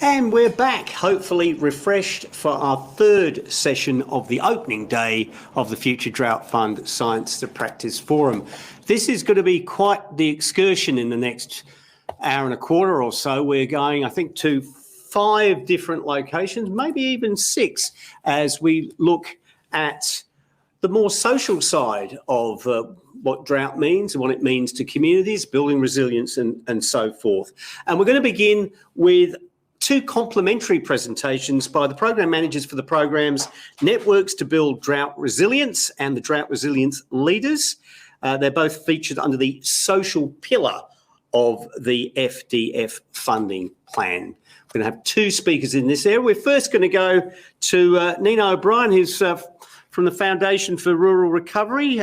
And we're back, hopefully refreshed, for our third session of the opening day of the Future Drought Fund Science to Practice Forum. This is going to be quite the excursion in the next hour and a quarter or so. We're going, I think, to 5 different locations, maybe even 6, as we look at the more social side of what drought means and what it means to communities, building resilience and so forth. And we're going to begin with 2 complementary presentations by the program managers for the programs Networks to Build Drought Resilience and the Drought Resilience Leaders. They're both featured under the social pillar of the FDF funding plan. We're going to have 2 speakers in this area. We're first going to go to Nina O'Brien, who's from the Foundation for Rural Recovery,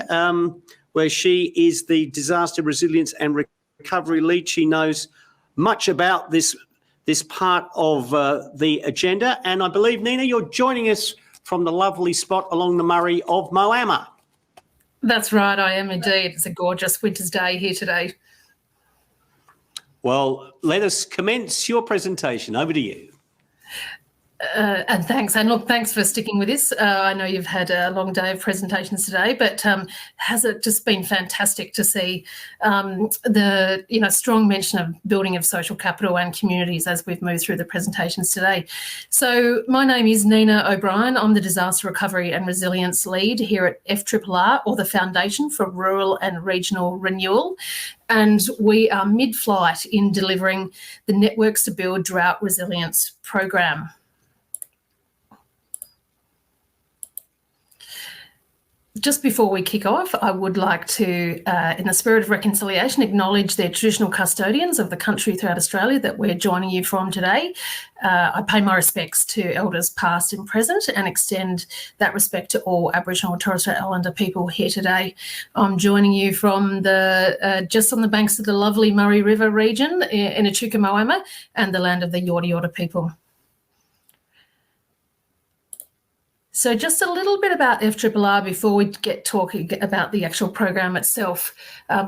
where she is the Disaster Resilience and Recovery Lead. She knows much about this part of the agenda. And I believe, Nina, you're joining us from the lovely spot along the Murray of Moama. That's right, I am indeed. It's a gorgeous winter's day here today. Well, let us commence your presentation. Over to you. And thanks. And look, thanks for sticking with this. I know you've had a long day of presentations today, but has it just been fantastic to see the strong mention of building of social capital and communities as we've moved through the presentations today. So my name is Nina O'Brien. I'm the Disaster Recovery and Resilience Lead here at FRRR, or the Foundation for Rural and Regional Renewal. And we are mid-flight in delivering the Networks to Build Drought Resilience program. Just before we kick off, I would like to, in the spirit of reconciliation, acknowledge the traditional custodians of the country throughout Australia that we're joining you from today. I pay my respects to elders past and present and extend that respect to all Aboriginal and Torres Strait Islander people here today. I'm joining you from just on the banks of the lovely Murray River region in Echuca Moama and the land of the Yorta Yorta people. So just a little bit about FRRR before we get talking about the actual program itself,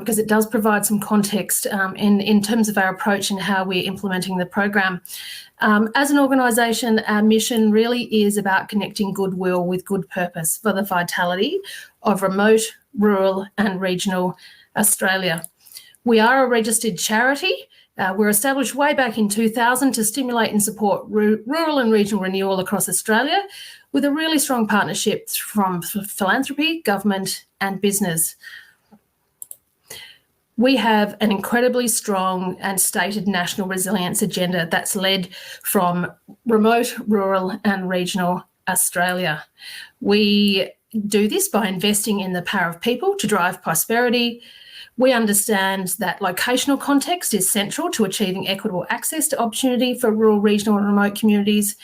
because it does provide some context in terms of our approach and how we're implementing the program. As an organisation, our mission really is about connecting goodwill with good purpose for the vitality of remote, rural and regional Australia. We are a registered charity. We're established way back in 2000 to stimulate and support rural and regional renewal across Australia, with a really strong partnership from philanthropy, government and business. We have an incredibly strong and stated national resilience agenda that's led from remote, rural and regional Australia. We do this by investing in the power of people to drive prosperity. We understand that locational context is central to achieving equitable access to opportunity for rural, regional and remote communities.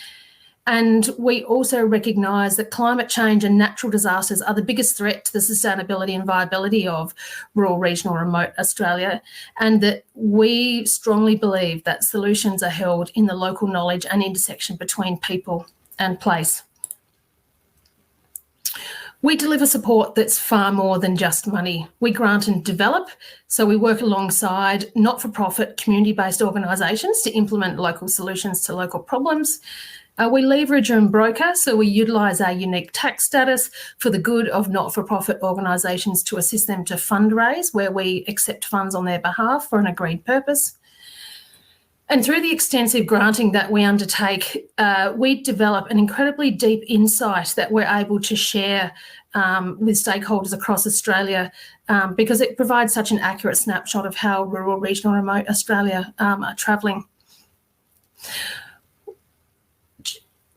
And we also recognise that climate change and natural disasters are the biggest threat to the sustainability and viability of rural, regional, and remote Australia, and that we strongly believe that solutions are held in the local knowledge and intersection between people and place. We deliver support that's far more than just money. We grant and develop, so we work alongside not-for-profit community-based organisations to implement local solutions to local problems. We leverage and broker, so we utilise our unique tax status for the good of not-for-profit organisations to assist them to fundraise, where we accept funds on their behalf for an agreed purpose. And through the extensive granting that we undertake, we develop an incredibly deep insight that we're able to share with stakeholders across Australia, because it provides such an accurate snapshot of how rural, regional, and remote Australia are travelling.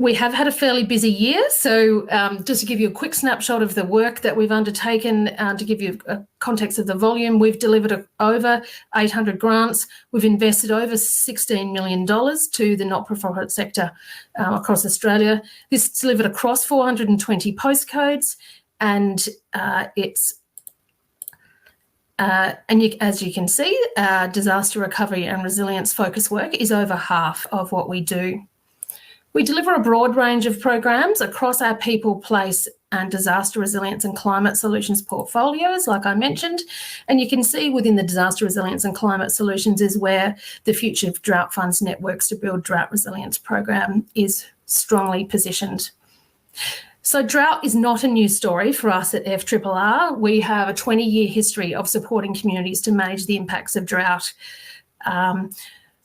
We have had a fairly busy year, so just to give you a quick snapshot of the work that we've undertaken, to give you a context of the volume, we've delivered over 800 grants. We've invested over $16 million to the not-for-profit sector across Australia. This is delivered across 420 postcodes, and as you can see, disaster recovery and resilience focus work is over half of what we do. We deliver a broad range of programs across our people, place and disaster resilience and climate solutions portfolios, like I mentioned. And you can see within the disaster resilience and climate solutions is where the Future Drought Fund's Networks to Build Drought Resilience program is strongly positioned. So drought is not a new story for us at FRRR. We have a 20-year history of supporting communities to manage the impacts of drought.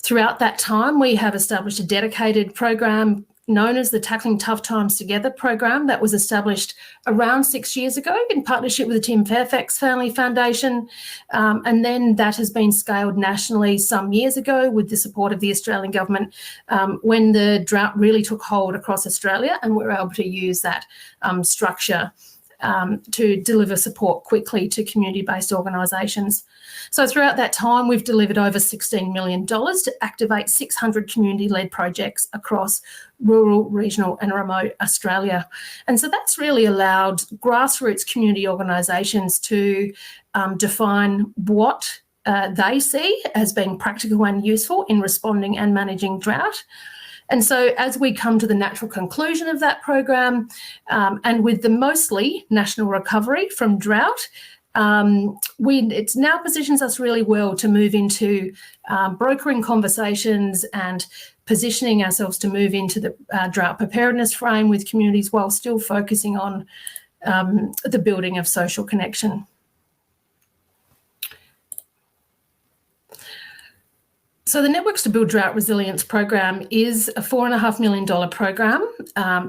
Throughout that time, we have established a dedicated program known as the Tackling Tough Times Together program that was established around 6 years ago in partnership with the Tim Fairfax Family Foundation. And then that has been scaled nationally some years ago with the support of the Australian government when the drought really took hold across Australia, and we were able to use that structure to deliver support quickly to community-based organisations. So throughout that time, we've delivered over $16 million to activate 600 community-led projects across rural, regional and remote Australia. And so that's really allowed grassroots community organisations to define what they see as being practical and useful in responding and managing drought. And so as we come to the natural conclusion of that program, and with the mostly national recovery from drought, it now positions us really well to move into brokering conversations and positioning ourselves to move into the drought preparedness frame with communities while still focusing on the building of social connection. So the Networks to Build Drought Resilience program is a $4.5 million program.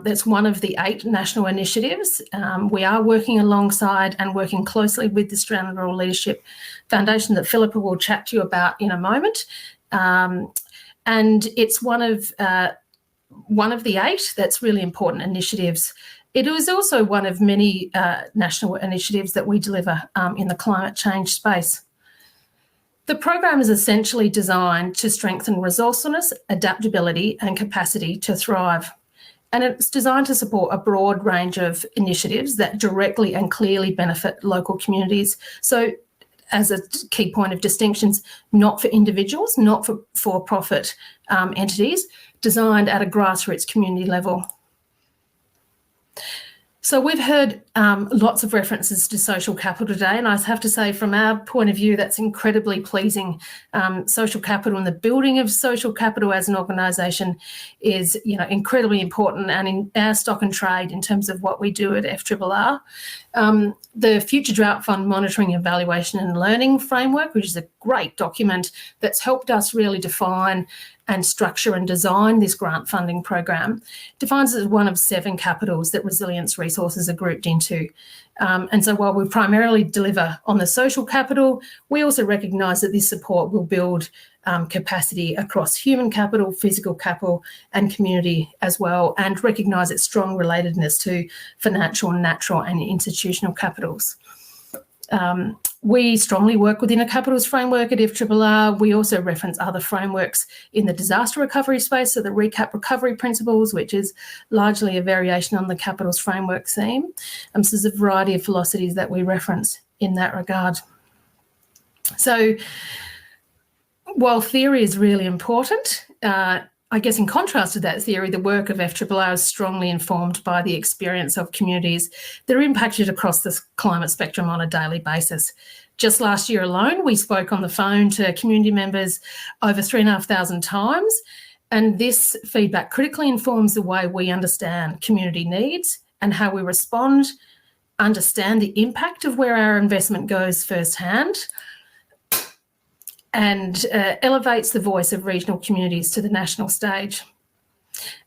That's one of the 8 national initiatives. We are working alongside and working closely with the Australian Rural Leadership Foundation that Philippa will chat to you about in a moment. And it's one of the 8 that's really important initiatives. It is also one of many national initiatives that we deliver in the climate change space. The program is essentially designed to strengthen resourcefulness, adaptability and capacity to thrive. And it's designed to support a broad range of initiatives that directly and clearly benefit local communities. So as a key point of distinctions, not for individuals, not for for-profit entities, designed at a grassroots community level. So we've heard lots of references to social capital today, and I have to say from our point of view, that's incredibly pleasing. Social capital and the building of social capital as an organisation is, incredibly important, and in our stock and trade in terms of what we do at FRRR. The Future Drought Fund Monitoring, Evaluation and Learning Framework, which is a great document that's helped us really define and structure and design this grant funding program, defines it as one of 7 capitals that resilience resources are grouped into. And so while we primarily deliver on the social capital, we also recognise that this support will build capacity across human capital, physical capital and community as well, and recognise its strong relatedness to financial, natural and institutional capitals. We strongly work within a capitals framework at FRRR. We also reference other frameworks in the disaster recovery space, so the RECAP recovery principles, which is largely a variation on the capitals framework theme. So there's a variety of philosophies that we reference in that regard. So while theory is really important, I guess in contrast to that theory, the work of FRRR is strongly informed by the experience of communities that are impacted across the climate spectrum on a daily basis. Just last year alone, we spoke on the phone to community members over 3,500 times, and this feedback critically informs the way we understand community needs and how we respond, understand the impact of where our investment goes firsthand, and elevates the voice of regional communities to the national stage.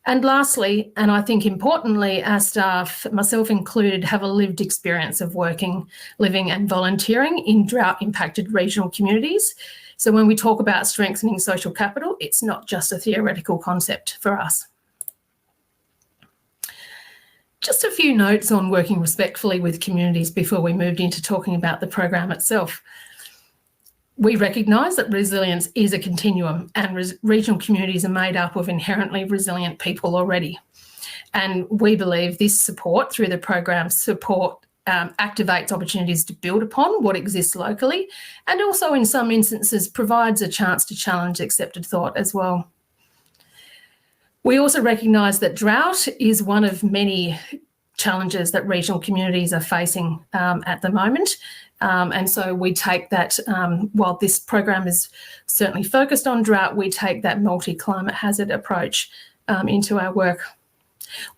And lastly, and I think importantly, our staff, myself included, have a lived experience of working, living and volunteering in drought-impacted regional communities. So when we talk about strengthening social capital, it's not just a theoretical concept for us. Just a few notes on working respectfully with communities before we moved into talking about the program itself. We recognise that resilience is a continuum, and regional communities are made up of inherently resilient people already. And we believe this support through the program activates opportunities to build upon what exists locally, and also in some instances provides a chance to challenge accepted thought as well. We also recognise that drought is one of many challenges that regional communities are facing at the moment. And so we take that, while this program is certainly focused on drought, we take that multi-climate hazard approach into our work.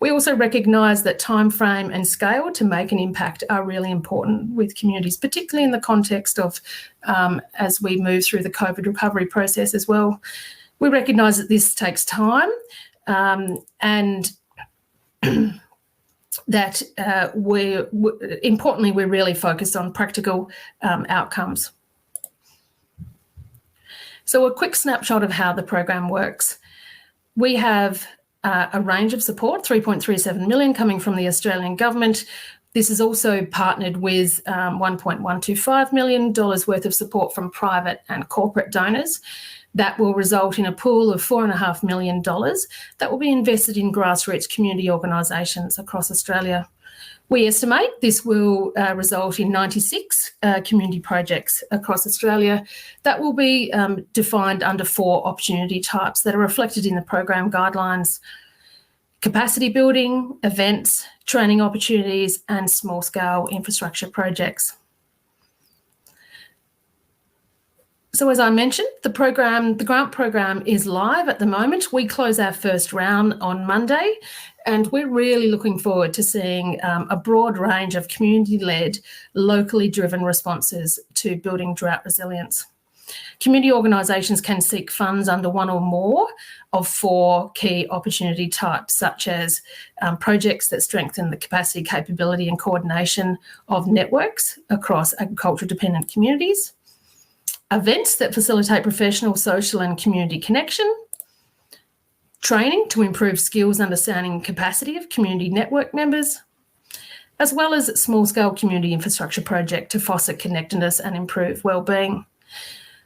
We also recognise that time frame and scale to make an impact are really important with communities, particularly in the context of as we move through the COVID recovery process as well. We recognise that this takes time and that importantly, we're really focused on practical outcomes. So a quick snapshot of how the program works. We have a range of support, 3.37 million coming from the Australian government. This is also partnered with $1.125 million worth of support from private and corporate donors. That will result in a pool of $4.5 million that will be invested in grassroots community organisations across Australia. We estimate this will result in 96 community projects across Australia that will be defined under 4 opportunity types that are reflected in the program guidelines: capacity building, events, training opportunities, and small-scale infrastructure projects. So as I mentioned, the grant program is live at the moment. We close our first round on Monday, and we're really looking forward to seeing a broad range of community-led, locally driven responses to building drought resilience. Community organisations can seek funds under one or more of 4 key opportunity types, such as projects that strengthen the capacity, capability and coordination of networks across agriculture-dependent communities, events that facilitate professional, social and community connection, training to improve skills, understanding and capacity of community network members, as well as small-scale community infrastructure project to foster connectedness and improve wellbeing.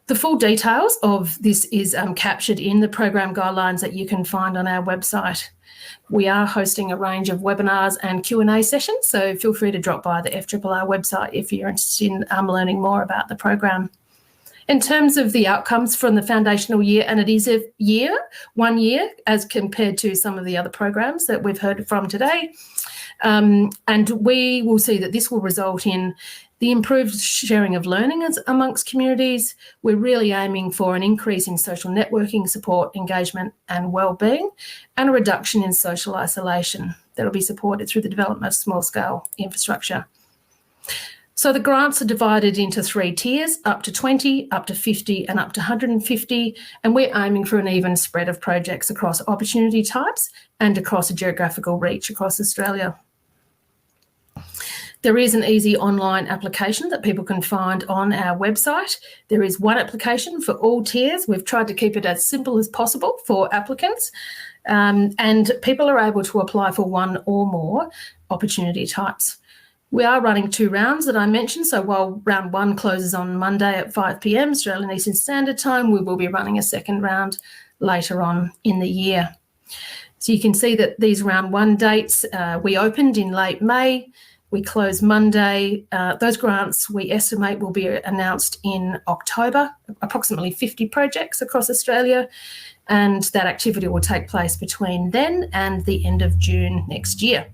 The full details of this is captured in the program guidelines that you can find on our website. We are hosting a range of webinars and Q&A sessions, so feel free to drop by the FRRR website if you're interested in learning more about the program. In terms of the outcomes from the foundational year, and it is a year, 1 year, as compared to some of the other programs that we've heard from today. And we will see that this will result in the improved sharing of learning amongst communities. We're really aiming for an increase in social networking, support, engagement and wellbeing, and a reduction in social isolation that will be supported through the development of small-scale infrastructure. So the grants are divided into 3 tiers, up to 20, up to 50 and up to 150, and we're aiming for an even spread of projects across opportunity types and across a geographical reach across Australia. There is an easy online application that people can find on our website. There is one application for all tiers. We've tried to keep it as simple as possible for applicants, and people are able to apply for 1 or more opportunity types. We are running 2 rounds that I mentioned, so while round 1 closes on Monday at 5 p.m. Australian Eastern Standard Time, we will be running a second round later on in the year. So you can see that these round 1 dates, we opened in late May, we closed Monday. Those grants we estimate will be announced in October, approximately 50 projects across Australia, and that activity will take place between then and the end of June next year.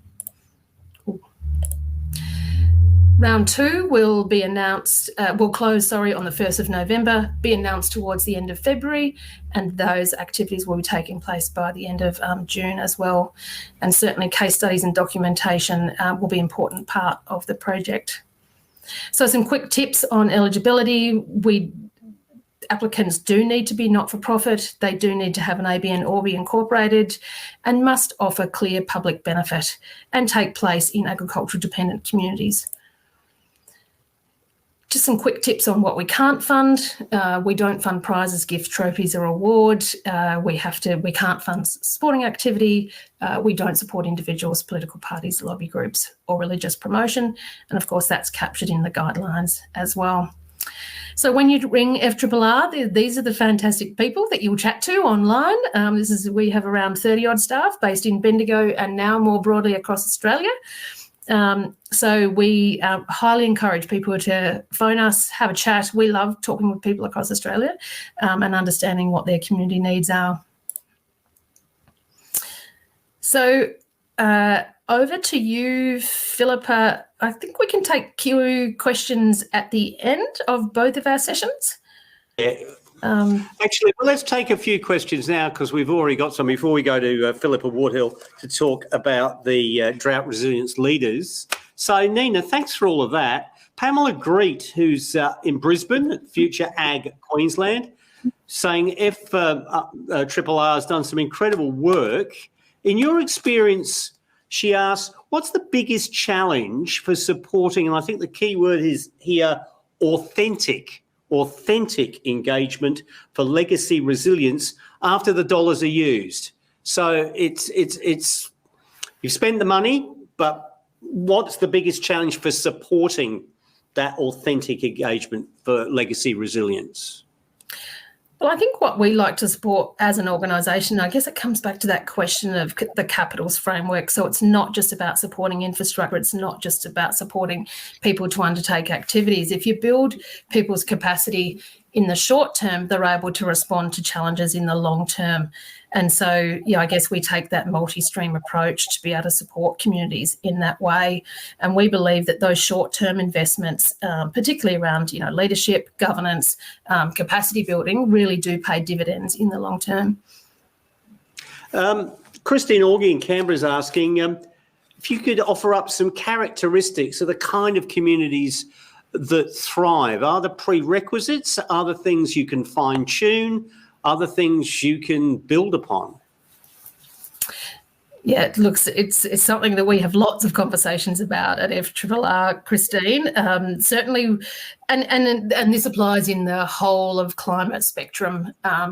Round 2 will be announced, will close, on the 1st of November, be announced towards the end of February, and those activities will be taking place by the end of June as well. And certainly case studies and documentation will be an important part of the project. So some quick tips on eligibility. Applicants do need to be not-for-profit, they do need to have an ABN or be incorporated, and must offer clear public benefit and take place in agricultural-dependent communities. Just some quick tips on what we can't fund. We don't fund prizes, gifts, trophies or awards. We can't fund sporting activity. We don't support individuals, political parties, lobby groups or religious promotion. And of course, that's captured in the guidelines as well. So when you ring FRRR, these are the fantastic people that you'll chat to online. We have around 30 odd staff based in Bendigo and now more broadly across Australia. So we highly encourage people to phone us, have a chat. We love talking with people across Australia and understanding what their community needs are. So Over to you, Philippa. I think we can take Q questions at the end of both of our sessions. Yeah. Actually, well, let's take a few questions now because we've already got some before we go to Philippa Wardhill to talk about the drought resilience leaders. So, Nina, thanks for all of that. Pamela Greet, who's in Brisbane at Future Ag Queensland, saying if Triple R has done some incredible work. In your experience, she asks, what's the biggest challenge for supporting, and I think the key word is here, authentic engagement for legacy resilience after the dollars are used? So it's you've spent the money, but what's the biggest challenge for supporting that authentic engagement for legacy resilience? Well, I think what we like to support as an organisation, I guess it comes back to that question of the capitals framework. So it's not just about supporting infrastructure. It's not just about supporting people to undertake activities. If you build people's capacity in the short term, they're able to respond to challenges in the long term. And so, I guess we take that multi-stream approach to be able to support communities in that way. And we believe that those short-term investments, particularly around, leadership, governance, capacity building, really do pay dividends in the long term. Christine Augie in Canberra is asking if you could offer up some characteristics of the kind of communities that thrive. Are there prerequisites? Are there things you can fine-tune? Other things you can build upon? Yeah, it looks it's something that we have lots of conversations about at FRRR, Christine. Certainly, and this applies in the whole of climate spectrum,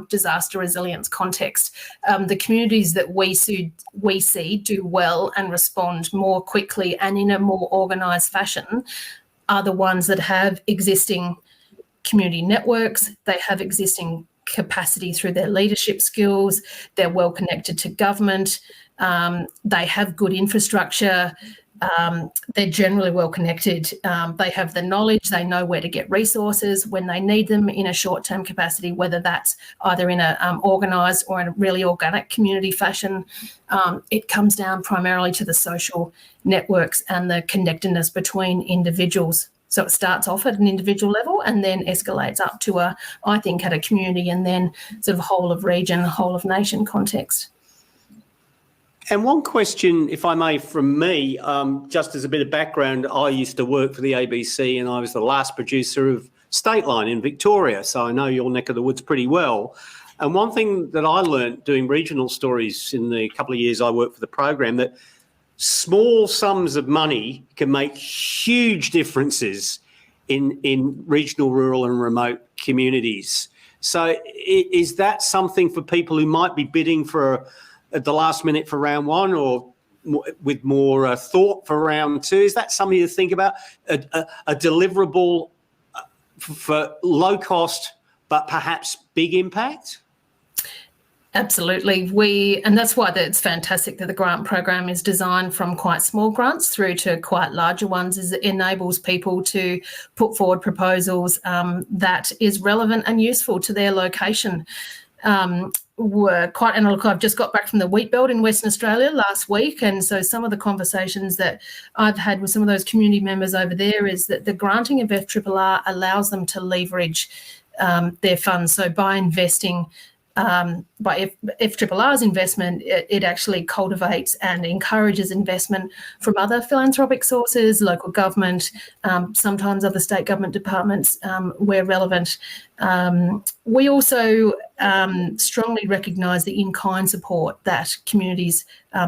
disaster resilience context. The communities that we see do well and respond more quickly and in a more organised fashion are the ones that have existing community networks. They have existing capacity through their leadership skills. They're well connected to government. They have good infrastructure. They're generally well connected. They have the knowledge. They know where to get resources when they need them in a short-term capacity, whether that's either in a organised or in a really organic community fashion. It comes down primarily to the social networks and the connectedness between individuals. So it starts off at an individual level and then escalates up to at a community and then sort of whole of region, whole of nation context. And one question, if I may, from me, just as a bit of background, I used to work for the ABC and I was the last producer of Stateline in Victoria, so I know your neck of the woods pretty well. And one thing that I learnt doing regional stories in the couple of years I worked for the program, that small sums of money can make huge differences in regional, rural and remote communities. So is that something for people who might be bidding for at the last minute for round one or with more thought for round two? Is that something to think about? A deliverable for low cost but perhaps big impact? Absolutely. And that's why it's fantastic that the grant program is designed from quite small grants through to quite larger ones, as it enables people to put forward proposals that is relevant and useful to their location. I've just got back from the Wheat Belt in Western Australia last week, and so some of the conversations that I've had with some of those community members over there is that the granting of FRRR allows them to leverage their funds. So by investing by FRRR's investment, it actually cultivates and encourages investment from other philanthropic sources, local government, sometimes other state government departments where relevant. We also strongly recognise the in-kind support that communities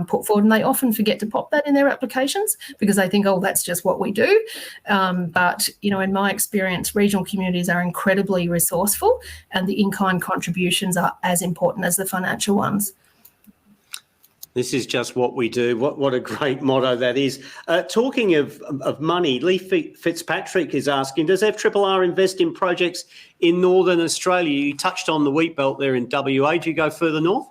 put forward, and they often forget to pop that in their applications because they think, oh, that's just what we do. But, in my experience, regional communities are incredibly resourceful and the in-kind contributions are as important as the financial ones. This is just what we do. What a great motto that is. Talking of money, Lee Fitzpatrick is asking, does FRRR invest in projects in Northern Australia? You touched on the Wheat Belt there in WA. Do you go further north?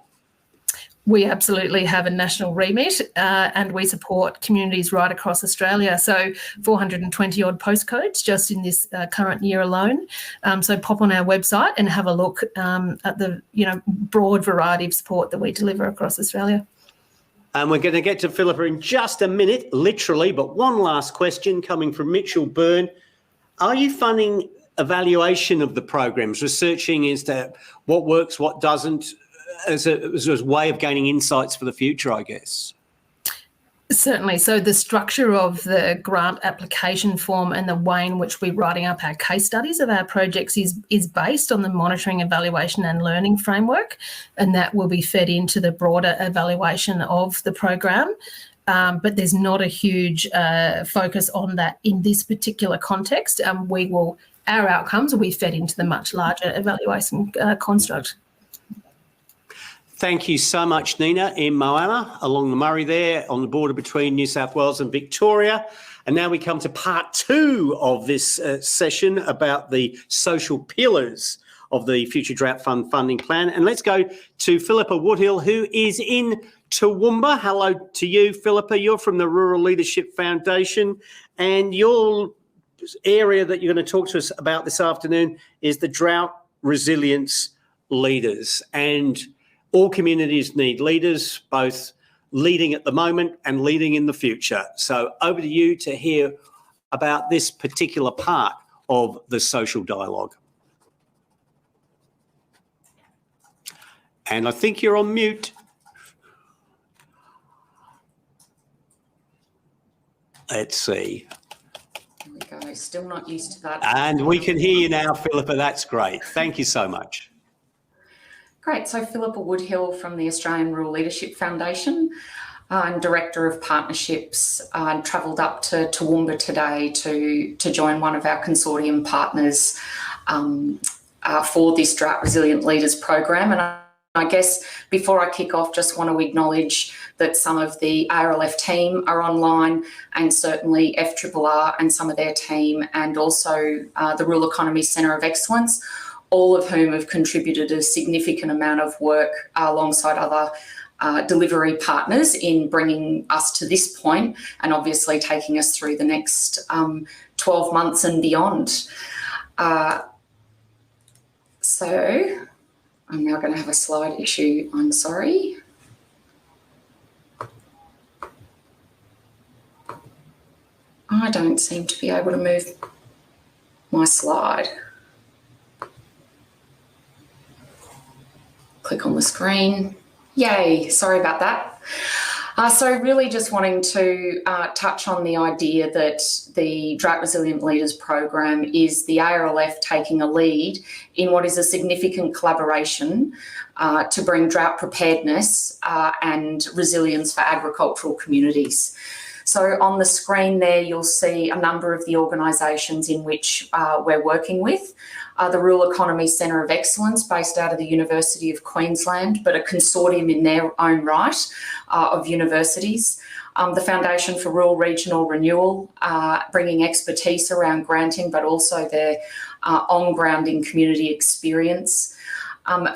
We absolutely have a national remit and we support communities right across Australia. So 420 odd postcodes just in this current year alone. So pop on our website and have a look at the broad variety of support that we deliver across Australia. And we're going to get to Philippa in just a minute, literally, but one last question coming from Mitchell Byrne. Are you funding evaluation of the programs, researching as to what works, what doesn't, as a way of gaining insights for the future, I guess? Certainly. So the structure of the grant application form and the way in which we're writing up our case studies of our projects is based on the monitoring, evaluation and learning framework, and that will be fed into the broader evaluation of the program. But there's not a huge focus on that in this particular context. Our outcomes will be fed into the much larger evaluation construct. Thank you so much, Nina, in Moama, along the Murray there, on the border between New South Wales and Victoria. And now we come to part 2 of this session about the social pillars of the Future Drought Fund funding plan. And let's go to Philippa Woodhill, who is in Toowoomba. Hello to you, Philippa. You're from the Rural Leadership Foundation, and your area that you're going to talk to us about this afternoon is the drought resilience leaders. And all communities need leaders, both leading at the moment and leading in the future. So over to you to hear about this particular part of the social dialogue. And I think you're on mute. Let's see. There we go. Still not used to that. And we can hear you now, Philippa. That's great. Thank you so much. Great. So Philippa Woodhill from the Australian Rural Leadership Foundation. I'm Director of Partnerships. I travelled up to Toowoomba today to join one of our consortium partners for this Drought Resilient Leaders program. And I guess before I kick off, just want to acknowledge that some of the ARLF team are online, and certainly FRRR and some of their team, and also the Rural Economy Centre of Excellence, all of whom have contributed a significant amount of work alongside other delivery partners in bringing us to this point, and obviously taking us through the next 12 months and beyond. So I'm now going to have a slide issue, I'm sorry. I don't seem to be able to move my slide. Click on the screen. Yay, sorry about that. So really just wanting to touch on the idea that the Drought Resilient Leaders program is the ARLF taking a lead in what is a significant collaboration to bring drought preparedness and resilience for agricultural communities. So on the screen there, you'll see a number of the organisations in which we're working with. The Rural Economy Centre of Excellence, based out of the University of Queensland, but a consortium in their own right of universities. The Foundation for Rural Regional Renewal, bringing expertise around granting, but also their on-grounding community experience.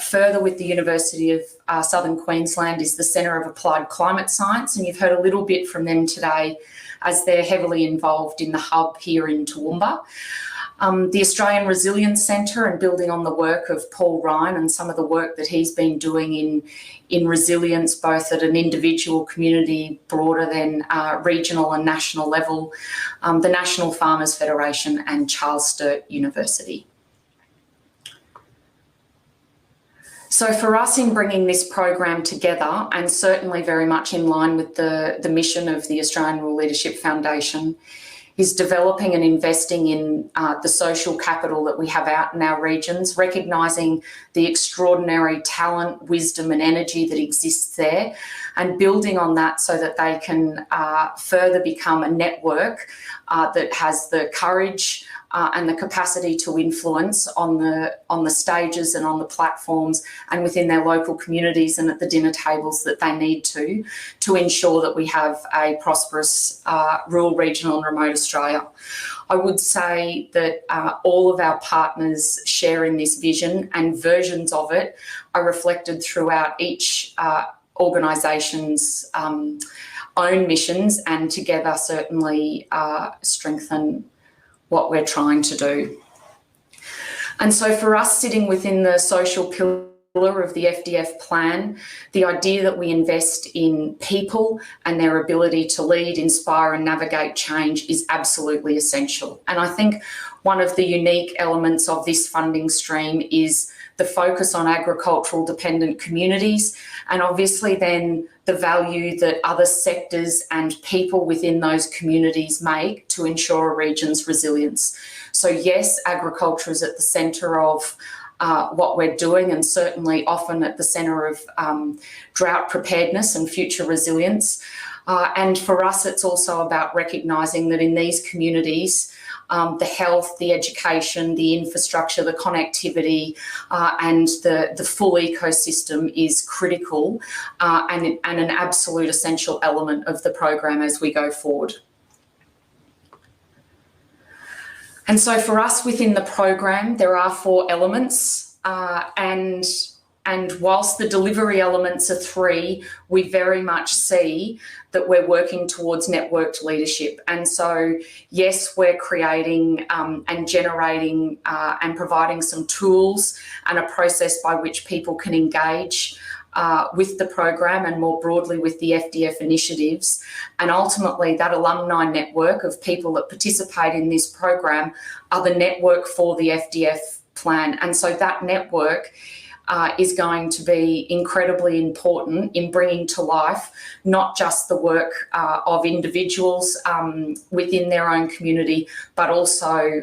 Further with the University of Southern Queensland is the Centre of Applied Climate Science, and you've heard a little bit from them today as they're heavily involved in the hub here in Toowoomba. The Australian Resilience Centre, and building on the work of Paul Ryan and some of the work that he's been doing in resilience, both at an individual, community, broader than regional and national level, the National Farmers Federation and Charles Sturt University. So for us in bringing this program together, and certainly very much in line with the mission of the Australian Rural Leadership Foundation, is developing and investing in the social capital that we have out in our regions, recognising the extraordinary talent, wisdom and energy that exists there, and building on that so that they can further become a network that has the courage and the capacity to influence on the stages and on the platforms and within their local communities and at the dinner tables that they need to ensure that we have a prosperous rural, regional and remote Australia. I would say that all of our partners share in this vision, and versions of it are reflected throughout each organisation's own missions, and together certainly strengthen what we're trying to do. And so for us, sitting within the social pillar of the FDF plan, the idea that we invest in people and their ability to lead, inspire and navigate change is absolutely essential. And I think one of the unique elements of this funding stream is the focus on agricultural dependent communities, and obviously then the value that other sectors and people within those communities make to ensure a region's resilience. So yes, agriculture is at the centre of what we're doing, and certainly often at the centre of drought preparedness and future resilience. And for us, it's also about recognising that in these communities, the health, the education, the infrastructure, the connectivity and the full ecosystem is critical and an absolute essential element of the program as we go forward. And so for us within the program, there are 4 elements and whilst the delivery elements are 3, we very much see that we're working towards networked leadership. And so, yes, we're creating and generating and providing some tools and a process by which people can engage with the program and more broadly with the FDF initiatives. And ultimately that alumni network of people that participate in this program are the network for the FDF plan. And so that network is going to be incredibly important in bringing to life not just the work of individuals within their own community, but also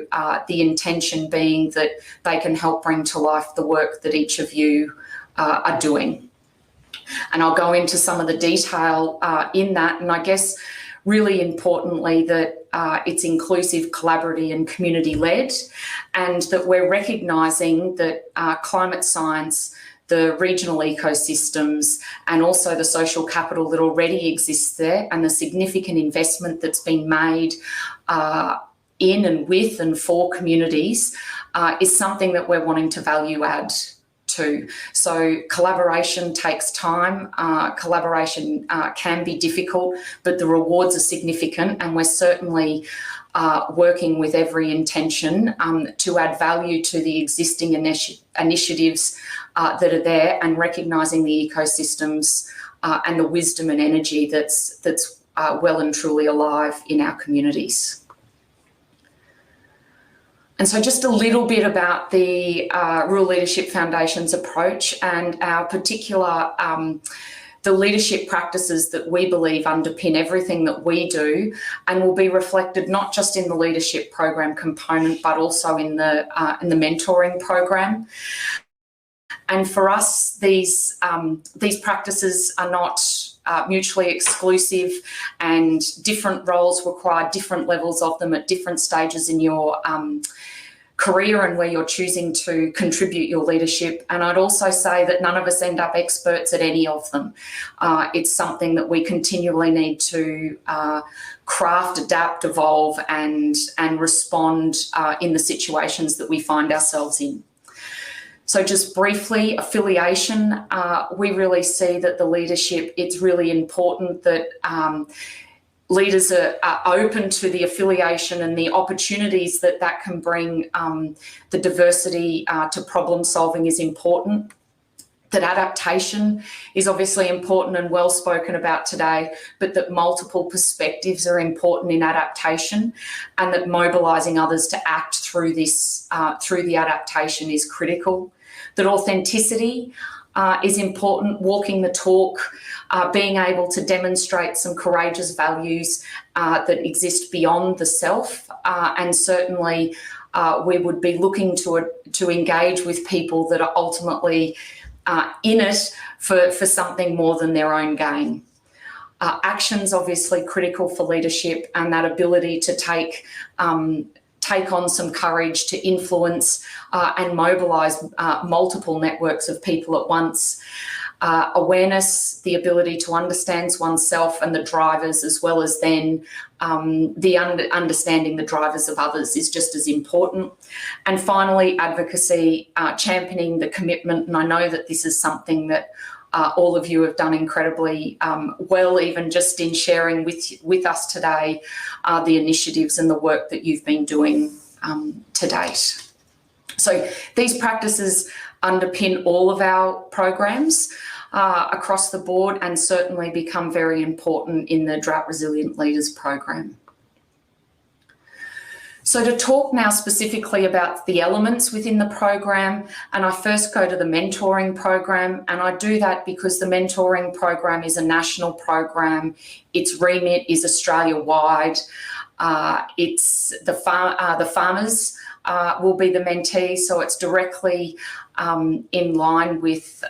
the intention being that they can help bring to life the work that each of you are doing. And I'll go into some of the detail in that. And I guess really importantly that it's inclusive, collaborative and community-led, and that we're recognising that climate science, the regional ecosystems and also the social capital that already exists there and the significant investment that's been made in and with and for communities is something that we're wanting to value add to. So collaboration takes time, collaboration can be difficult, but the rewards are significant, and we're certainly working with every intention to add value to the existing initiatives that are there, and recognising the ecosystems and the wisdom and energy that's well and truly alive in our communities. And so just a little bit about the Rural Leadership Foundation's approach and our particular, the leadership practices that we believe underpin everything that we do, and will be reflected not just in the leadership program component, but also in the mentoring program. And for us, these practices are not mutually exclusive, and different roles require different levels of them at different stages in your career and where you're choosing to contribute your leadership. And I'd also say that none of us end up experts at any of them. It's something that we continually need to craft, adapt, evolve and respond in the situations that we find ourselves in. So just briefly, affiliation, we really see that the leadership, it's really important that leaders are open to the affiliation and the opportunities that can bring. The diversity to problem solving is important. That adaptation is obviously important and well spoken about today, but that multiple perspectives are important in adaptation, and that mobilising others to act through this, through the adaptation is critical. That authenticity is important, walking the talk, being able to demonstrate some courageous values that exist beyond the self, and certainly we would be looking to engage with people that are ultimately in it for something more than their own gain. Action's obviously critical for leadership, and that ability to take on some courage to influence and mobilise multiple networks of people at once. Awareness, the ability to understand oneself and the drivers, as well as then understanding the drivers of others, is just as important. And finally, advocacy, championing the commitment. And I know that this is something that all of you have done incredibly well, even just in sharing with us today the initiatives and the work that you've been doing to date. So these practices underpin all of our programs across the board, and certainly become very important in the Drought Resilient Leaders program. So to talk now specifically about the elements within the program, and I first go to the mentoring program, and I do that because the mentoring program is a national program. Its remit is Australia-wide. It's the farmers will be the mentees, so it's directly in line with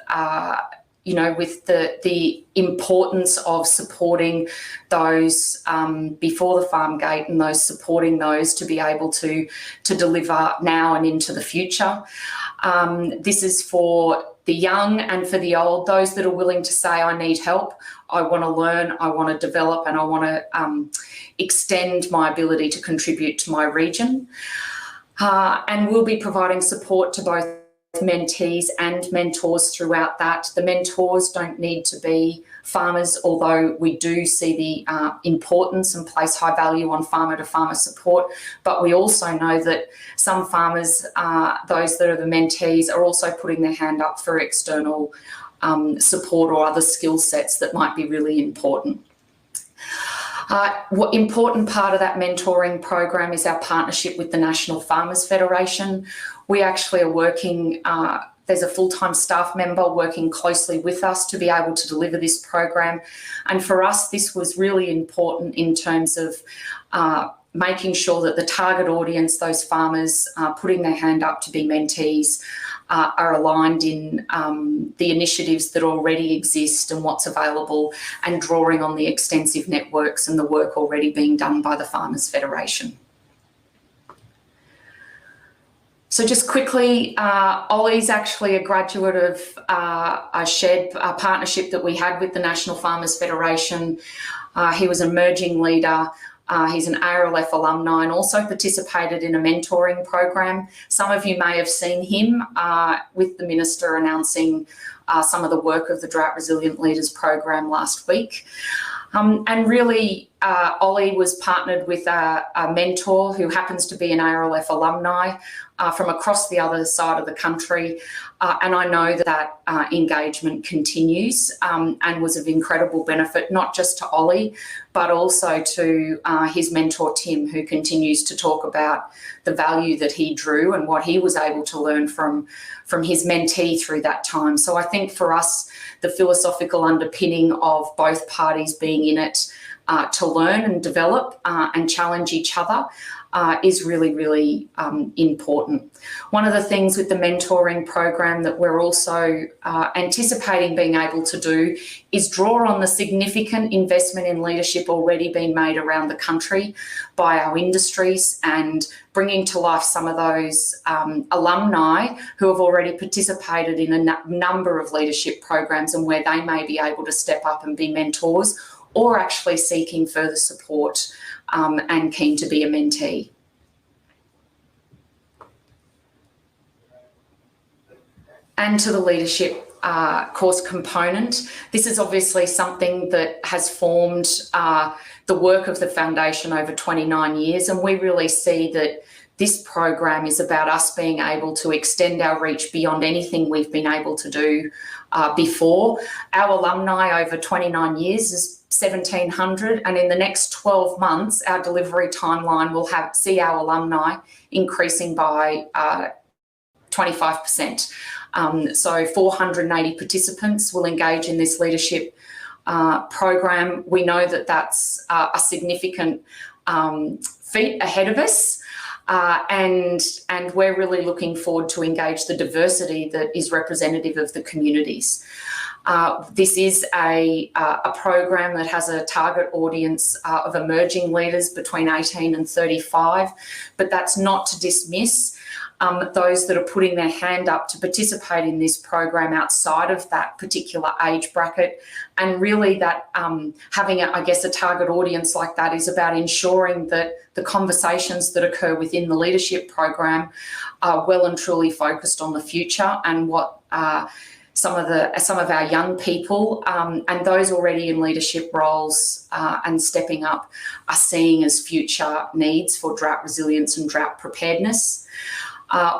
with the importance of supporting those before the farm gate, and those supporting those to be able to deliver now and into the future. This is for the young and for the old, those that are willing to say, I need help, I want to learn, I want to develop, and I want to extend my ability to contribute to my region. And we'll be providing support to both mentees and mentors throughout that. The mentors don't need to be farmers, although we do see the importance and place high value on farmer-to-farmer support. But we also know that some farmers, those that are the mentees, are also putting their hand up for external support or other skill sets that might be really important. What important part of that mentoring program is our partnership with the National Farmers Federation. We actually are working, there's a full-time staff member working closely with us to be able to deliver this program. And for us, this was really important in terms of making sure that the target audience, those farmers putting their hand up to be mentees, are aligned in the initiatives that already exist and what's available, and drawing on the extensive networks and the work already being done by the Farmers Federation. So just quickly, Ollie's actually a graduate of a shared partnership that we had with the National Farmers Federation. He was an emerging leader. He's an ARLF alumni and also participated in a mentoring program. Some of you may have seen him with the Minister announcing some of the work of the Drought Resilient Leaders program last week. And really, Ollie was partnered with a mentor who happens to be an ARLF alumni from across the other side of the country. And I know that engagement continues and was of incredible benefit, not just to Ollie, but also to his mentor, Tim, who continues to talk about the value that he drew and what he was able to learn from his mentee through that time. So I think for us, the philosophical underpinning of both parties being in it to learn and develop and challenge each other is really, really important. One of the things with the mentoring program that we're also anticipating being able to do is draw on the significant investment in leadership already being made around the country by our industries, and bringing to life some of those alumni who have already participated in a number of leadership programs, and where they may be able to step up and be mentors, or actually seeking further support and keen to be a mentee. And to the leadership course component, this is obviously something that has formed the work of the foundation over 29 years, and we really see that this program is about us being able to extend our reach beyond anything we've been able to do before. Our alumni over 29 years is 1,700, and in the next 12 months, our delivery timeline will see our alumni increasing by 25%. So 480 participants will engage in this leadership program. We know that that's a significant feat ahead of us. And we're really looking forward to engage the diversity that is representative of the communities. This is a program that has a target audience of emerging leaders between 18 and 35, but that's not to dismiss those that are putting their hand up to participate in this program outside of that particular age bracket. And really that having, a target audience like that is about ensuring that the conversations that occur within the leadership program are well and truly focused on the future and what some of our young people and those already in leadership roles and stepping up are seeing as future needs for drought resilience and drought preparedness.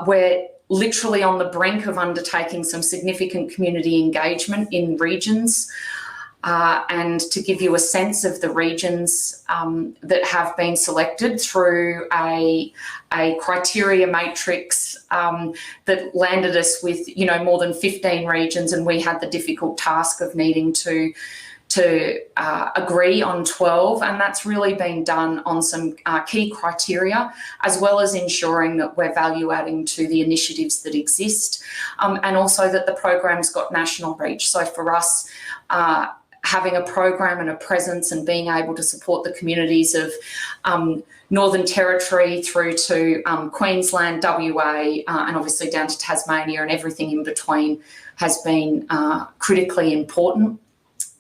We're literally on the brink of undertaking some significant community engagement in regions. And to give you a sense of the regions that have been selected through a criteria matrix that landed us with, more than 15 regions, and we had the difficult task of needing to agree on 12, and that's really been done on some key criteria, as well as ensuring that we're value adding to the initiatives that exist, and also that the program's got national reach. So for us, having a program and a presence and being able to support the communities of Northern Territory through to Queensland, WA, and obviously down to Tasmania and everything in between has been critically important.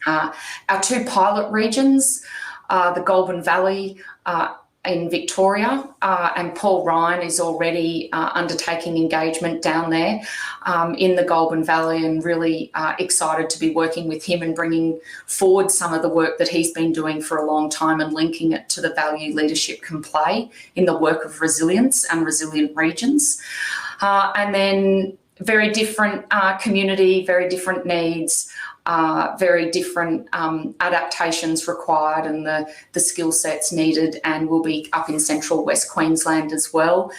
Our two pilot regions, the Goulburn Valley in Victoria, and Paul Ryan is already undertaking engagement down there in the Goulburn Valley, and really excited to be working with him and bringing forward some of the work that he's been doing for a long time and linking it to the value leadership can play in the work of resilience and resilient regions. And then very different community, very different needs, very different adaptations required, and the skill sets needed, and will be up in central West Queensland as well,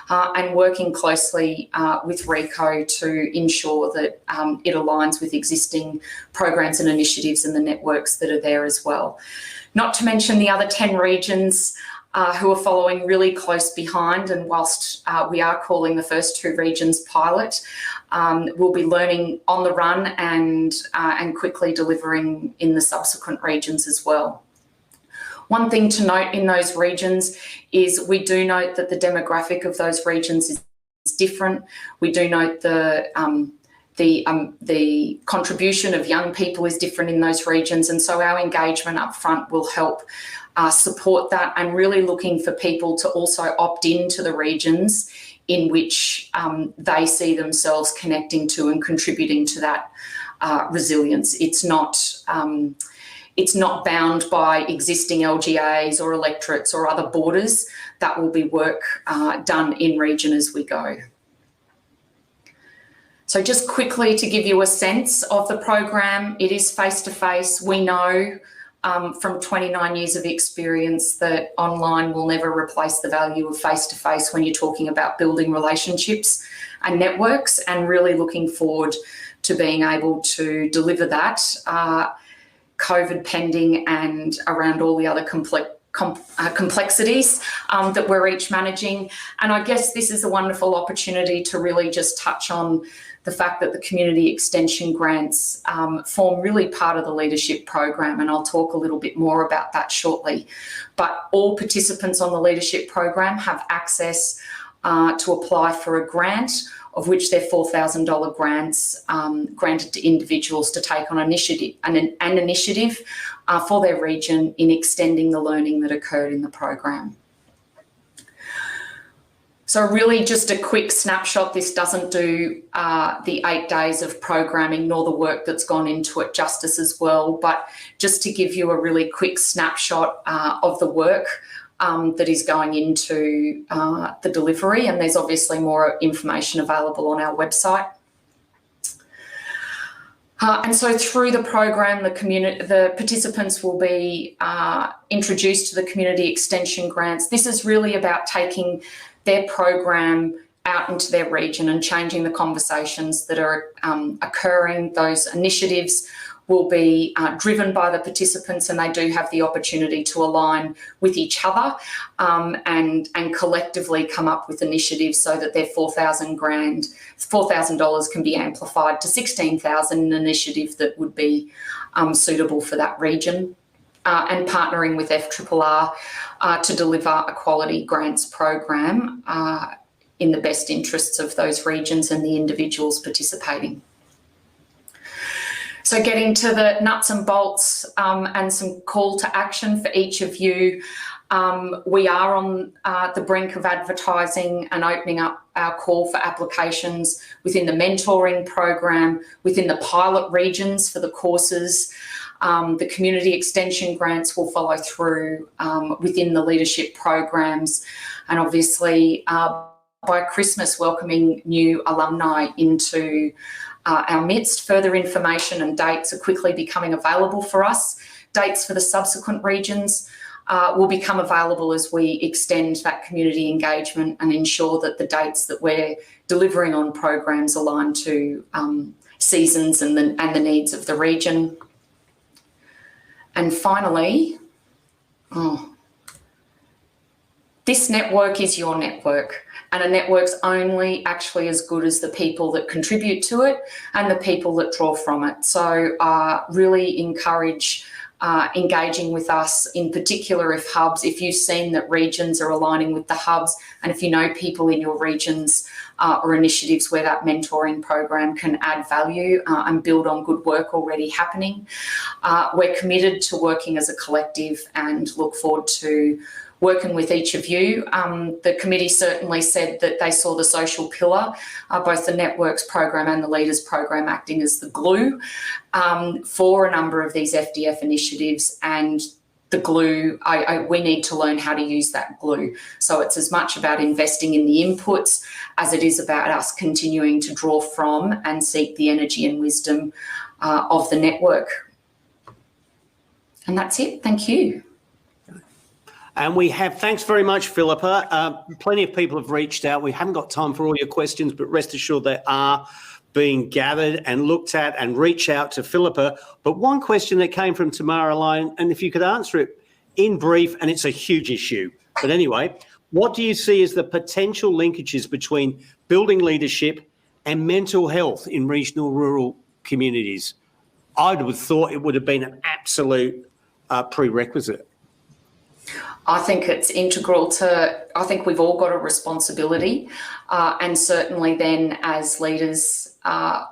and working closely with RECO to ensure that it aligns with existing programs and initiatives and the networks that are there as well. Not to mention the other 10 regions who are following really close behind, and whilst we are calling the first two regions pilot, we'll be learning on the run and quickly delivering in the subsequent regions as well. One thing to note in those regions is we do note that the demographic of those regions is different. We do note the contribution of young people is different in those regions, and so our engagement up front will help support that, and really looking for people to also opt into the regions in which they see themselves connecting to and contributing to that resilience. It's not bound by existing LGAs or electorates or other borders. That will be work done in region as we go. So just quickly to give you a sense of the program, it is face-to-face. We know from 29 years of experience that online will never replace the value of face-to-face when you're talking about building relationships and networks, and really looking forward to being able to deliver that, COVID pending and around all the other complexities that we're each managing. And I guess this is a wonderful opportunity to really just touch on the fact that the community extension grants form really part of the leadership program, and I'll talk a little bit more about that shortly. But all participants on the leadership program have access to apply for a grant, of which they're $4,000 grants granted to individuals to take on an initiative for their region in extending the learning that occurred in the program. So really just a quick snapshot. This doesn't do the 8 days of programming nor the work that's gone into it justice as well, but just to give you a really quick snapshot of the work that is going into the delivery, and there's obviously more information available on our website. And so through the program, the participants will be introduced to the community extension grants. This is really about taking their program out into their region and changing the conversations that are occurring. Those initiatives will be driven by the participants, and they do have the opportunity to align with each other and collectively come up with initiatives so that their $4,000 can be amplified to $16,000, an initiative that would be suitable for that region. And partnering with FRRR to deliver a quality grants program in the best interests of those regions and the individuals participating. So getting to the nuts and bolts and some call to action for each of you. We are on the brink of advertising and opening up our call for applications within the mentoring program, within the pilot regions for the courses. The community extension grants will follow through within the leadership programs, and obviously by Christmas welcoming new alumni into our midst. Further information and dates are quickly becoming available for us. Dates for the subsequent regions will become available as we extend that community engagement and ensure that the dates that we're delivering on programs align to seasons and the needs of the region. And finally, this network is your network, and a network's only actually as good as the people that contribute to it and the people that draw from it. So really encourage engaging with us, in particular if you've seen that regions are aligning with the hubs, and if you know people in your regions or initiatives where that mentoring program can add value and build on good work already happening. We're committed to working as a collective and look forward to working with each of you. The committee certainly said that they saw the social pillar, both the networks program and the leaders program, acting as the glue for a number of these FDF initiatives, and the glue, we need to learn how to use that glue. So it's as much about investing in the inputs as it is about us continuing to draw from and seek the energy and wisdom of the network. And that's it. Thank you. And we have, thanks very much, Philippa. Plenty of people have reached out. We haven't got time for all your questions, but rest assured they are being gathered and looked at, and reach out to Philippa. But one question that came from Tamara Lyon, and if you could answer it in brief, and it's a huge issue. But anyway, what do you see as the potential linkages between building leadership and mental health in regional rural communities? I would have thought it would have been an absolute prerequisite. I think it's integral to, I think we've all got a responsibility, and certainly then as leaders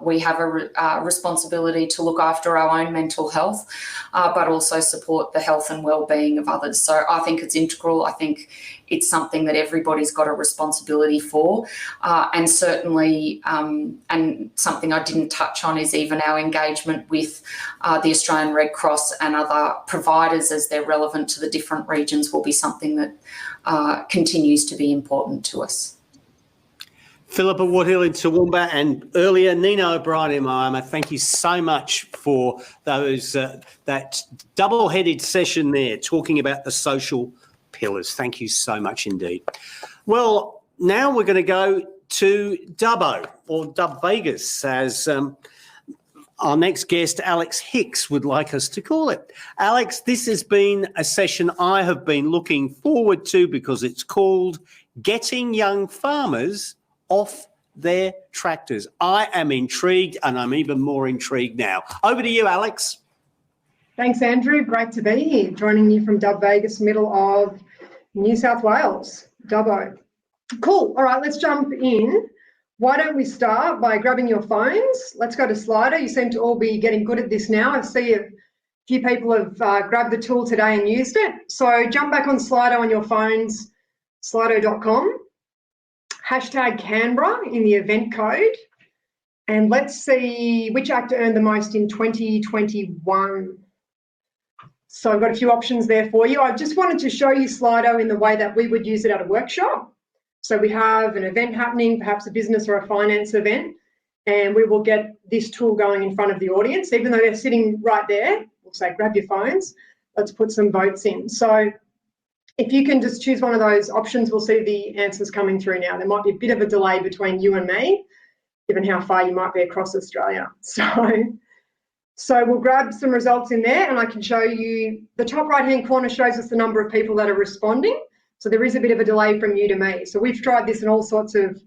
we have a responsibility to look after our own mental health, but also support the health and well-being of others. So I think it's integral. I think it's something that everybody's got a responsibility for, and certainly, and something I didn't touch on is even our engagement with the Australian Red Cross and other providers as they're relevant to the different regions will be something that continues to be important to us. Philippa Woodhill in Toowoomba, and earlier Nina O'Brien in Miami, thank you so much for those that double-headed session there, talking about the social pillars. Thank you so much indeed. Well, now we're going to go to Dubbo, or Dub Vegas, as our next guest, Alex Hicks, would like us to call it. Alex, this has been a session I have been looking forward to because it's called Getting Young Farmers Off Their Tractors. I am intrigued, and I'm even more intrigued now. Over to you, Alex. Thanks, Andrew. Great to be here, joining you from Dub Vegas, middle of New South Wales, Dubbo. Cool. All right, let's jump in. Why don't we start by grabbing your phones? Let's go to Slido. You seem to all be getting good at this now. I see a few people have grabbed the tool today and used it. So jump back on Slido on your phones, slido.com. Hashtag Canberra in the event code, and let's see which actor earned the most in 2021. So I've got a few options there for you. I just wanted to show you Slido in the way that we would use it at a workshop. So we have an event happening, perhaps a business or a finance event, and we will get this tool going in front of the audience. Even though they're sitting right there, we'll say grab your phones, let's put some votes in. So if you can just choose one of those options, we'll see the answers coming through now. There might be a bit of a delay between you and me, given how far you might be across Australia. So we'll grab some results in there, and I can show you the top right-hand corner shows us the number of people that are responding. So there is a bit of a delay from you to me. So we've tried this in all sorts of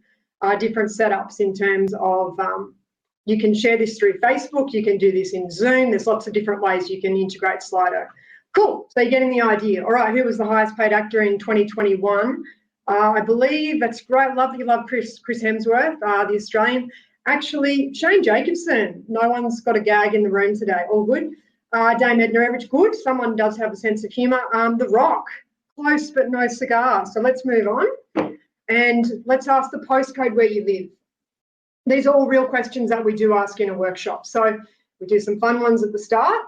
different setups in terms of you can share this through Facebook, you can do this in Zoom. There's lots of different ways you can integrate Slido. Cool, so you're getting the idea. All right, who was the highest paid actor in 2021? I believe that's great. Love that you love Chris Hemsworth, the Australian. Actually, Shane Jacobson. No one's got a gag in the room today. All good. Dame Edna Everage, good. Someone does have a sense of humour. The Rock, close but no cigar. So let's move on and let's ask the postcode where you live. These are all real questions that we do ask in a workshop. So we do some fun ones at the start.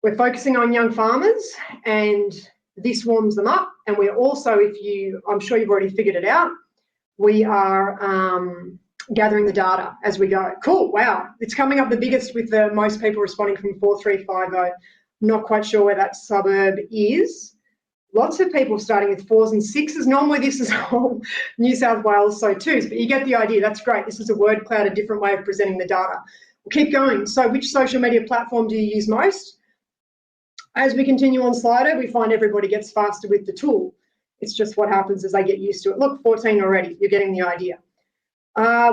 We're focusing on young farmers, and this warms them up. And we're also, I'm sure you've already figured it out, we are gathering the data as we go. Cool, wow. It's coming up the biggest with the most people responding from 4350. Not quite sure where that suburb is. Lots of people starting with 4s and 6s. Normally this is all New South Wales, so 2s, but you get the idea. That's great. This is a word cloud, a different way of presenting the data. We'll keep going. So which social media platform do you use most? As we continue on Slido, we find everybody gets faster with the tool. It's just what happens as they get used to it. Look, 14 already. You're getting the idea.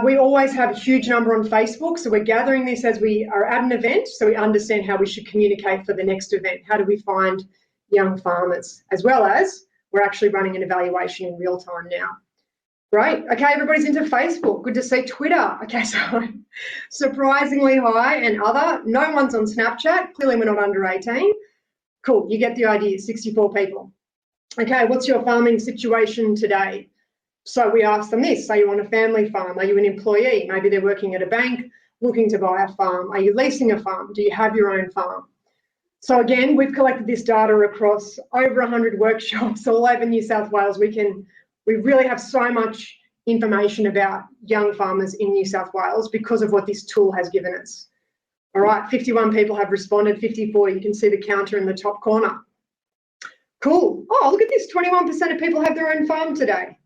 We always have a huge number on Facebook, so we're gathering this as we are at an event, so we understand how we should communicate for the next event. How do we find young farmers? As well as we're actually running an evaluation in real time now. Great. Okay, everybody's into Facebook. Good to see. Twitter. Okay, so surprisingly high, and other. No one's on Snapchat. Clearly we're not under 18. Cool, you get the idea. 64 people. Okay, what's your farming situation today? So we ask them this: are you on a family farm? Are you an employee? Maybe they're working at a bank looking to buy a farm. Are you leasing a farm? Do you have your own farm? So again, we've collected this data across over 100 workshops all over New South Wales. We really have so much information about young farmers in New South Wales because of what this tool has given us. All right, 51 people have responded, 54, you can see the counter in the top corner. Cool. Oh, look at this, 21% of people have their own farm today.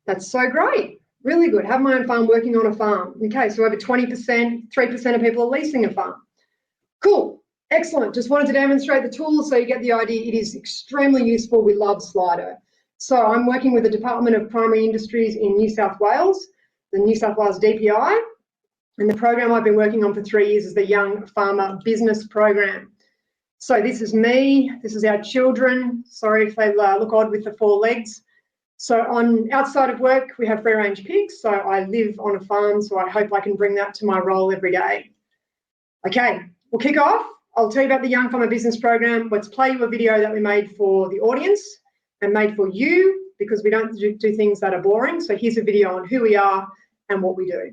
That's so great. Really good. Have my own farm, working on a farm. Okay, so over 20%, 3% of people are leasing a farm. Cool. Excellent. Just wanted to demonstrate the tool so you get the idea. It is extremely useful. We love Slido. So I'm working with the Department of Primary Industries in New South Wales, the New South Wales DPI, and the program I've been working on for 3 years is the Young Farmer Business Program. So this is me, this is our children. Sorry if they look odd with the 4 legs. So outside of work, we have free range pigs. So I live on a farm, so I hope I can bring that to my role every day. Okay, we'll kick off. I'll tell you about the Young Farmer Business Program. Let's play you a video that we made for the audience and made for you, because we don't do things that are boring. So here's a video on who we are and what we do.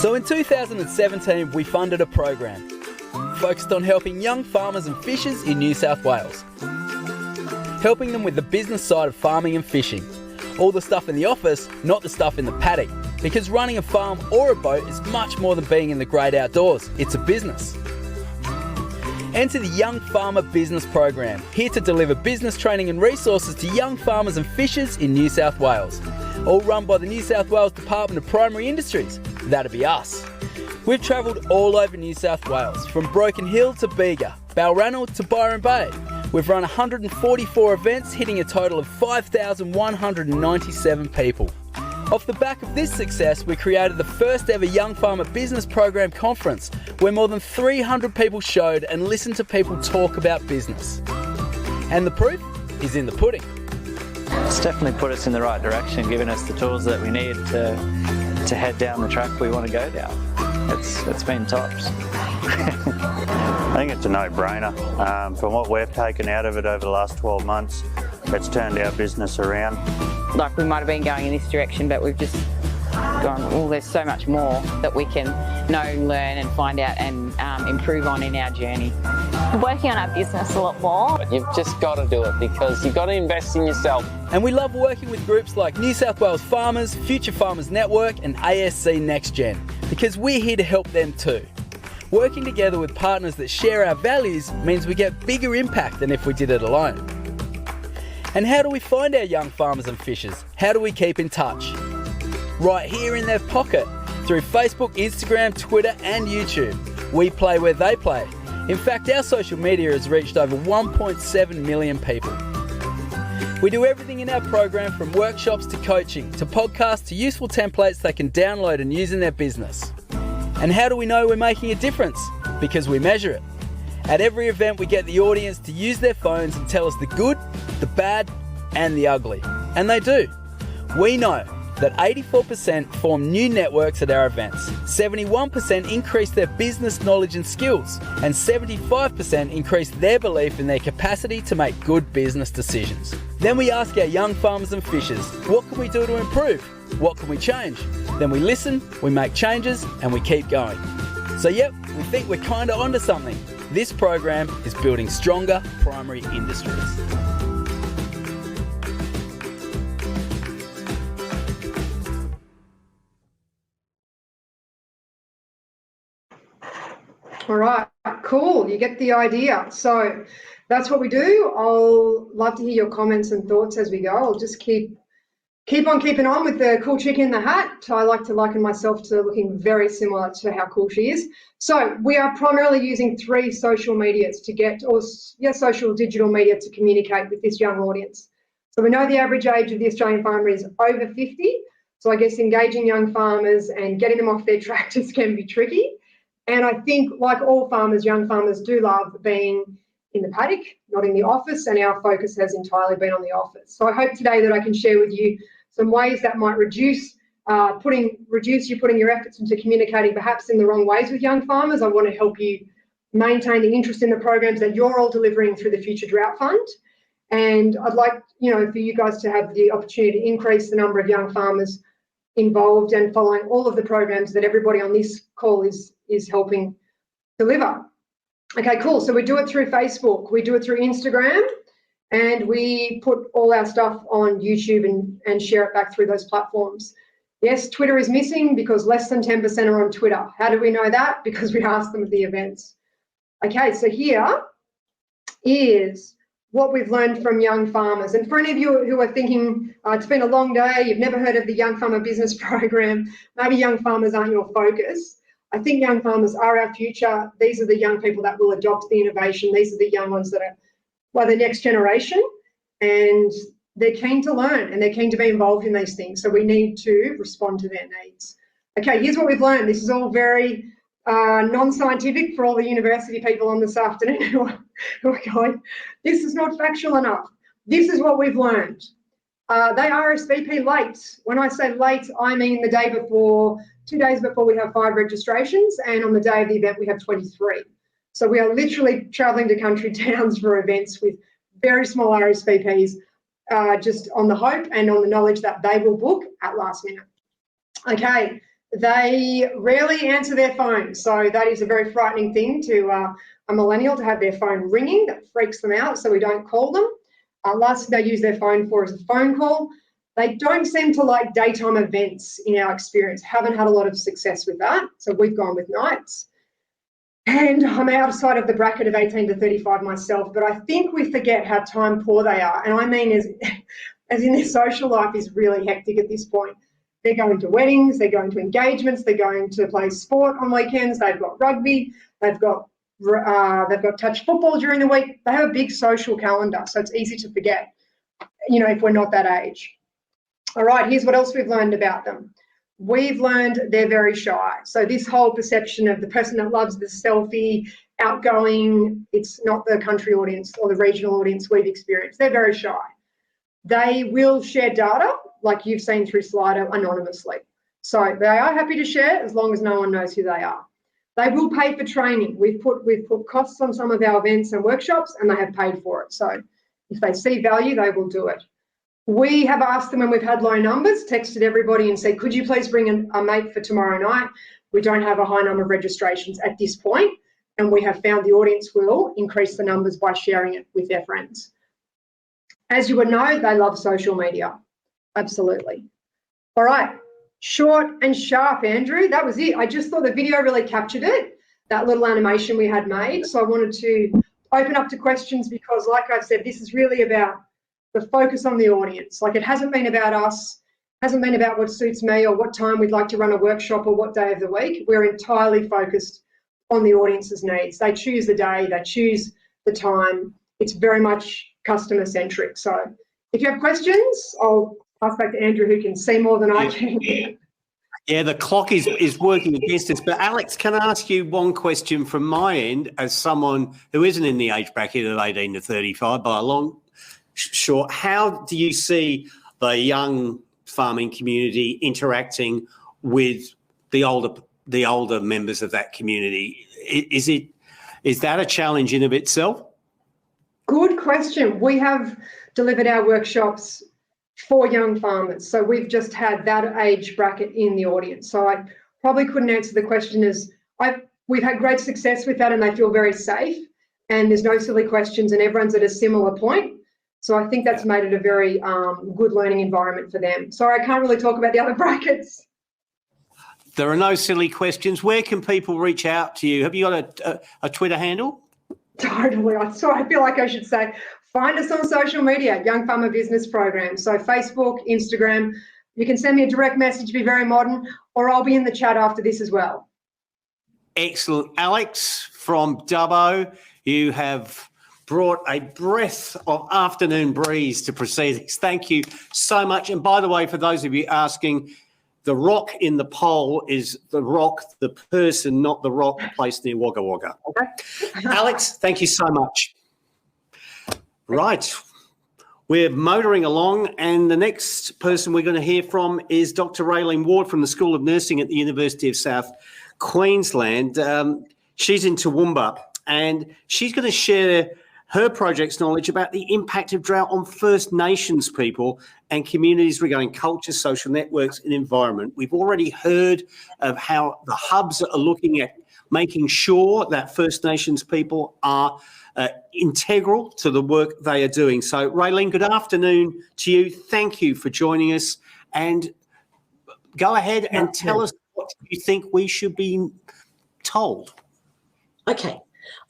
So in 2017, we funded a program focused on helping young farmers and fishers in New South Wales, helping them with the business side of farming and fishing. All the stuff in the office, not the stuff in the paddock, because running a farm or a boat is much more than being in the great outdoors. It's a business. Enter the Young Farmer Business Program, here to deliver business training and resources to young farmers and fishers in New South Wales. All run by the New South Wales Department of Primary Industries. That'd be us. We've travelled all over New South Wales, from Broken Hill to Bega, Balranald to Byron Bay. We've run 144 events, hitting a total of 5,197 people. Off the back of this success, we created the first ever Young Farmer Business Program conference, where more than 300 people showed and listened to people talk about business. And the proof is in the pudding. It's definitely put us in the right direction, giving us the tools that we need to head down the track we want to go down. It's been tops. I think it's a no-brainer. From what we've taken out of it over the last 12 months, it's turned our business around. Like, we might have been going in this direction, but we've just gone, well, there's so much more that we can know, learn and find out and improve on in our journey. Working on our business a lot more. You've just got to do it, because you've got to invest in yourself. And we love working with groups like New South Wales Farmers, Future Farmers Network and ASC NextGen, because we're here to help them too. Working together with partners that share our values means we get bigger impact than if we did it alone. And how do we find our young farmers and fishers? How do we keep in touch? Right here in their pocket, through Facebook, Instagram, Twitter and YouTube. We play where they play. In fact, our social media has reached over 1.7 million people. We do everything in our program, from workshops to coaching, to podcasts, to useful templates they can download and use in their business. And how do we know we're making a difference? Because we measure it. At every event, we get the audience to use their phones and tell us the good, the bad, and the ugly. And they do. We know that 84% form new networks at our events, 71% increase their business knowledge and skills, and 75% increase their belief in their capacity to make good business decisions. Then we ask our young farmers and fishers, what can we do to improve? What can we change? Then we listen, we make changes, and we keep going. So yep, we think we're kinda onto something. This program is building stronger primary industries. All right, cool. You get the idea. So that's what we do. I'll love to hear your comments and thoughts as we go. I'll just keep on keeping on with the cool chick in the hat. I like to liken myself to looking very similar to how cool she is. So we are primarily using 3 social medias to get, or social digital media to communicate with this young audience. So we know the average age of the Australian farmer is over 50. So I guess engaging young farmers and getting them off their tractors can be tricky. And I think, like all farmers, young farmers do love being in the paddock, not in the office, and our focus has entirely been on the office. So I hope today that I can share with you some ways that might reduce you putting your efforts into communicating perhaps in the wrong ways with young farmers. I want to help you maintain the interest in the programs that you're all delivering through the Future Drought Fund. And I'd like, for you guys to have the opportunity to increase the number of young farmers involved and following all of the programs that everybody on this call is helping deliver. Okay, cool. So we do it through Facebook, we do it through Instagram, and we put all our stuff on YouTube and share it back through those platforms. Yes, Twitter is missing because less than 10% are on Twitter. How do we know that? Because we asked them at the events. Okay, so here is what we've learned from young farmers. And for any of you who are thinking, it's been a long day, you've never heard of the Young Farmer Business Program, maybe young farmers aren't your focus. I think young farmers are our future. These are the young people that will adopt the innovation. These are the young ones that are the next generation, and they're keen to learn and they're keen to be involved in these things. So we need to respond to their needs. Okay, here's what we've learned. This is all very non-scientific for all the university people on this afternoon who are going, this is not factual enough. This is what we've learned. They RSVP late. When I say late, I mean the day before, 2 days before we have 5 registrations, and on the day of the event we have 23. So we are literally travelling to country towns for events with very small RSVPs, just on the hope and on the knowledge that they will book at last minute. Okay, they rarely answer their phone, so that is a very frightening thing to a millennial, to have their phone ringing. That freaks them out, so we don't call them. Last thing they use their phone for is a phone call. They don't seem to like daytime events in our experience. Haven't had a lot of success with that, so we've gone with nights. And I'm outside of the bracket of 18 to 35 myself, but I think we forget how time poor they are. And I mean as in their social life is really hectic at this point. They're going to weddings, they're going to engagements, they're going to play sport on weekends, they've got rugby, they've got touch football during the week. They have a big social calendar, so it's easy to forget, if we're not that age. All right, here's what else we've learned about them. We've learned they're very shy. So this whole perception of the person that loves the selfie, outgoing, it's not the country audience or the regional audience we've experienced. They're very shy. They will share data, like you've seen through Slido, anonymously. So they are happy to share as long as no one knows who they are. They will pay for training. We've put costs on some of our events and workshops, and they have paid for it. So if they see value, they will do it. We have asked them when we've had low numbers, texted everybody and said, could you please bring a mate for tomorrow night? We don't have a high number of registrations at this point, and we have found the audience will increase the numbers by sharing it with their friends. As you would know, they love social media. Absolutely. All right, short and sharp, Andrew. That was it. I just thought the video really captured it, that little animation we had made. So I wanted to open up to questions because, like I've said, this is really about the focus on the audience. Like, it hasn't been about us, hasn't been about what suits me or what time we'd like to run a workshop or what day of the week. We're entirely focused on the audience's needs. They choose the day, they choose the time. It's very much customer centric. So if you have questions, I'll pass back to Andrew, who can see more than I can. Yeah, the clock is working against us. But Alex, can I ask you one question from my end as someone who isn't in the age bracket of 18 to 35 by a long short? How do you see the young farming community interacting with the older members of that community? Is that a challenge in of itself? Good question. We have delivered our workshops for young farmers. So we've just had that age bracket in the audience. So I probably couldn't answer the question as we've had great success with that and they feel very safe and there's no silly questions and everyone's at a similar point. So I think that's made it a very good learning environment for them. Sorry, I can't really talk about the other brackets. There are no silly questions. Where can people reach out to you? Have you got a Twitter handle? Totally. I feel like I should say, find us on social media, Young Farmer Business Program. So Facebook, Instagram, you can send me a direct message, be very modern, or I'll be in the chat after this as well. Excellent. Alex from Dubbo, you have brought a breath of afternoon breeze to proceedings. Thank you so much. And by the way, for those of you asking, the rock in the poll is the rock, the person, not the rock placed near Wagga Wagga. Okay. Alex, thank you so much. Right. We're motoring along, and the next person we're going to hear from is Dr. Raylene Ward from the School of Nursing at the University of South Queensland. She's in Toowoomba, and she's going to share her project's knowledge about the impact of drought on First Nations people and communities regarding culture, social networks and environment. We've already heard of how the hubs are looking at making sure that First Nations people are integral to the work they are doing. So, Raylene, good afternoon to you. Thank you for joining us. And go ahead and tell us what you think we should be told. Okay.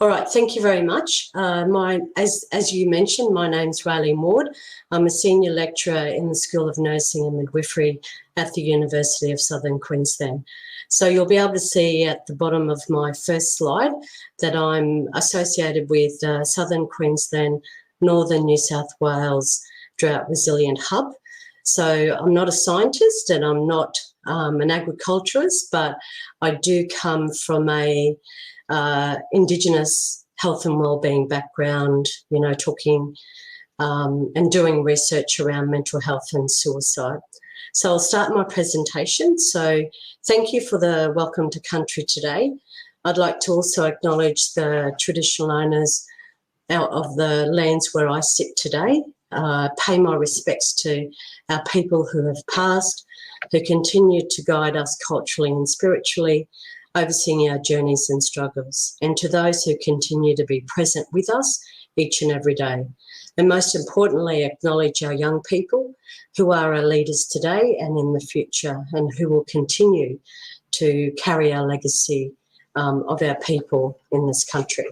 All right, thank you very much. As you mentioned, my name's Raylene Ward. I'm a senior lecturer in the School of Nursing and Midwifery at the University of Southern Queensland. So you'll be able to see at the bottom of my first slide that I'm associated with Southern Queensland, Northern New South Wales Drought Resilient Hub. So I'm not a scientist and I'm not an agriculturalist, but I do come from a Indigenous health and wellbeing background, you know, talking and doing research around mental health and suicide. So I'll start my presentation. So thank you for the welcome to country today. I'd like to also acknowledge the traditional owners of the lands where I sit today, pay my respects to our people who have passed, who continue to guide us culturally and spiritually, overseeing our journeys and struggles, and to those who continue to be present with us each and every day. And most importantly, acknowledge our young people who are our leaders today and in the future, and who will continue to carry our legacy of our people in this country.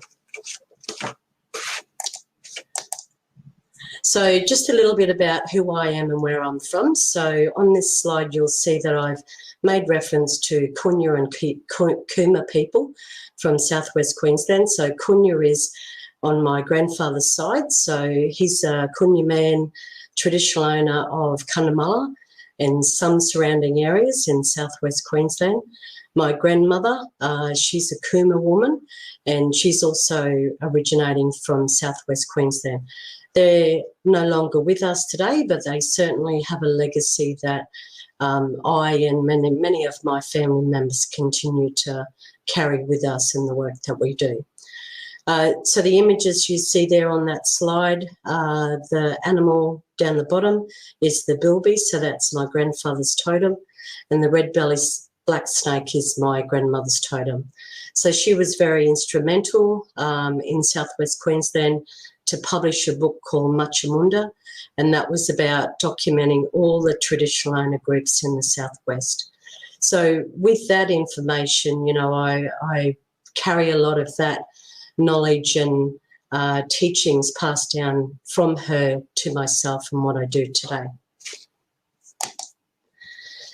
So just a little bit about who I am and where I'm from. So on this slide, you'll see that I've made reference to Kunya and Kuma people from southwest Queensland. So Kunya is on my grandfather's side. So he's a Kunya man, traditional owner of Cunnamulla and some surrounding areas in southwest Queensland. My grandmother, she's a Kuma woman, and she's also originating from southwest Queensland. They're no longer with us today, but they certainly have a legacy that I and many of my family members continue to carry with us in the work that we do. So the images you see there on that slide, the animal down the bottom is the bilby, so that's my grandfather's totem, and the red-bellied black snake is my grandmother's totem. So she was very instrumental in southwest Queensland to publish a book called Machamunda, and that was about documenting all the traditional owner groups in the southwest. So with that information, you know, I carry a lot of that knowledge and teachings passed down from her to myself and what I do today.